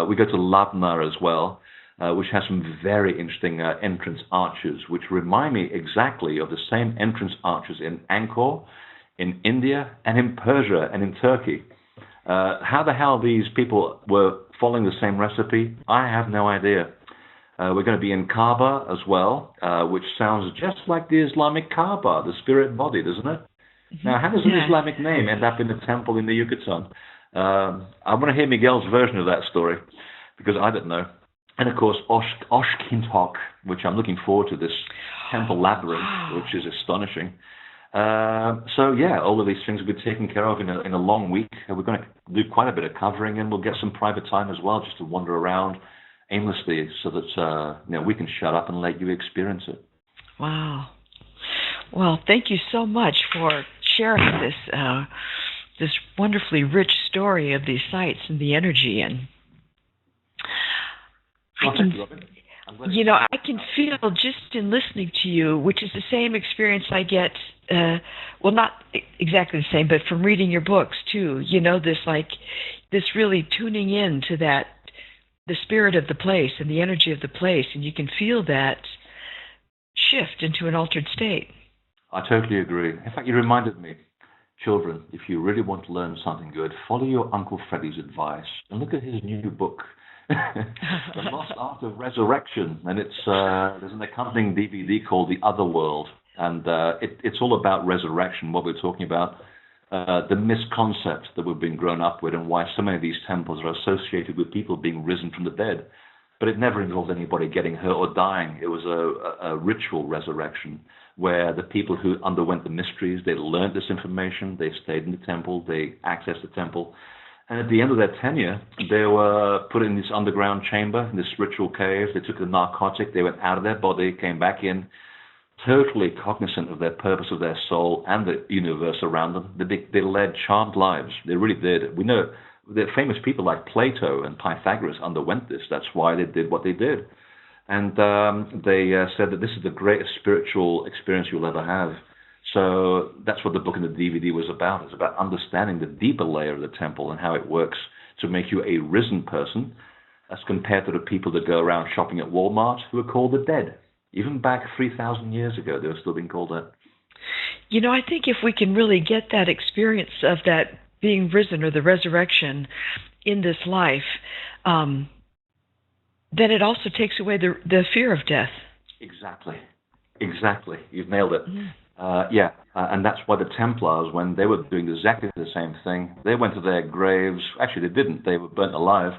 We go to Labna as well, which has some very interesting entrance arches, which remind me exactly of the same entrance arches in Angkor, in India, and in Persia, and in Turkey. How the hell these people were following the same recipe, I have no idea. We're going to be in Kaaba as well, which sounds just like the Islamic Kaaba, the spirit body, doesn't it? Now, how does an Islamic name end up in a temple in the Yucatan? I want to hear Miguel's version of that story, because I don't know. And of course, Oshkintok, which I'm looking forward to, this temple labyrinth, which is astonishing. So yeah, all of these things will be taken care of in a long week. We're going to do quite a bit of covering, and we'll get some private time as well, just to wander around aimlessly, so that we can shut up and let you experience it. Wow. Well, thank you so much for sharing this wonderfully rich story of these sites and the energy. And I can feel just in listening to you, which is the same experience I get, well, not exactly the same, but from reading your books too, this really tuning in to the spirit of the place and the energy of the place, and you can feel that shift into an altered state. I totally agree. In fact, you reminded me, children, if you really want to learn something good, follow your Uncle Freddy's advice and look at his new book, The Lost Art of Resurrection. And there's an accompanying DVD called The Other World. And it's all about resurrection, what we're talking about, the misconcept that we've been grown up with, and why so many of these temples are associated with people being risen from the dead. But it never involved anybody getting hurt or dying. It was a ritual resurrection, where the people who underwent the mysteries, they learned this information, they stayed in the temple, they accessed the temple. And at the end of their tenure, they were put in this underground chamber, in this ritual cave. They took a narcotic, they went out of their body, came back in, totally cognizant of their purpose of their soul and the universe around them. They led charmed lives. They really did. We know that famous people like Plato and Pythagoras underwent this. That's why they did what they did. And they said that this is the greatest spiritual experience you'll ever have. So that's what the book and the DVD was about. It's about understanding the deeper layer of the temple and how it works to make you a risen person as compared to the people that go around shopping at Walmart who are called the dead. Even back 3,000 years ago, they were still being called that. You know, I think if we can really get that experience of that being risen or the resurrection in this life, then it also takes away the fear of death. Exactly. You've nailed it. And that's why the Templars, when they were doing exactly the same thing, they went to their graves. Actually, they didn't. They were burnt alive.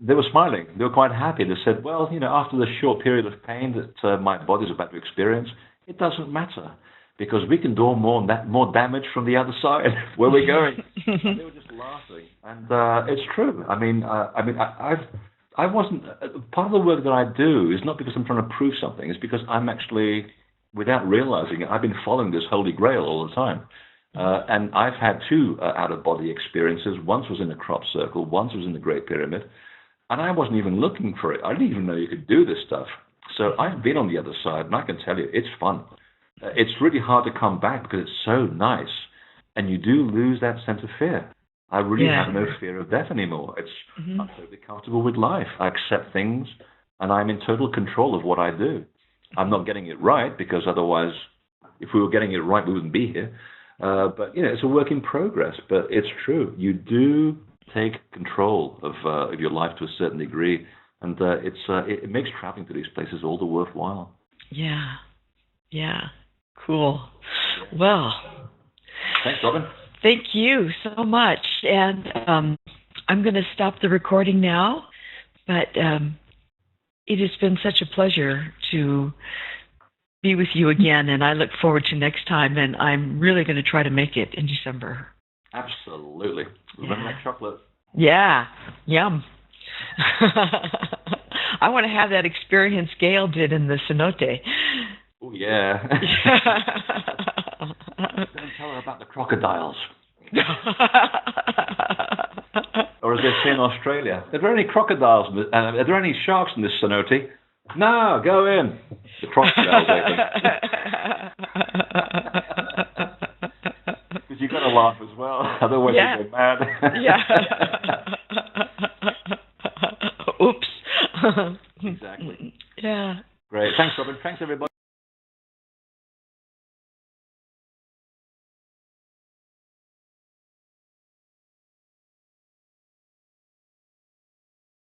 They were smiling. They were quite happy. They said, well, after the short period of pain that my body's about to experience, it doesn't matter because we can do more damage from the other side where we're going. They were just laughing. And it's true. I wasn't, part of the work that I do is not because I'm trying to prove something. It's because I'm actually, without realizing it, I've been following this Holy Grail all the time. And I've had two out-of-body experiences. Once was in the crop circle, once was in the Great Pyramid. And I wasn't even looking for it. I didn't even know you could do this stuff. So I've been on the other side, and I can tell you, it's fun. It's really hard to come back because it's so nice. And you do lose that sense of fear. I really have no fear of death anymore. I'm totally comfortable with life. I accept things, and I'm in total control of what I do. I'm not getting it right because otherwise, if we were getting it right, we wouldn't be here. But it's a work in progress. But it's true. You do take control of your life to a certain degree, and it makes traveling to these places all the worthwhile. Yeah. Cool. Well, thanks, Robin. Thank you so much. And I'm going to stop the recording now, but it has been such a pleasure to be with you again, and I look forward to next time, and I'm really going to try to make it in December. Absolutely. Remember that chocolate? Yeah. Yum. I want to have that experience Gail did in the cenote. Oh, yeah. Don't tell her about the crocodiles. Or as they say in Australia, are there any crocodiles? Are there any sharks in this cenote? No, go in. The crocodiles. Because you've got to laugh as well. Otherwise you go mad. Oops. Exactly. Yeah. Great. Thanks, Robin. Thanks, everybody.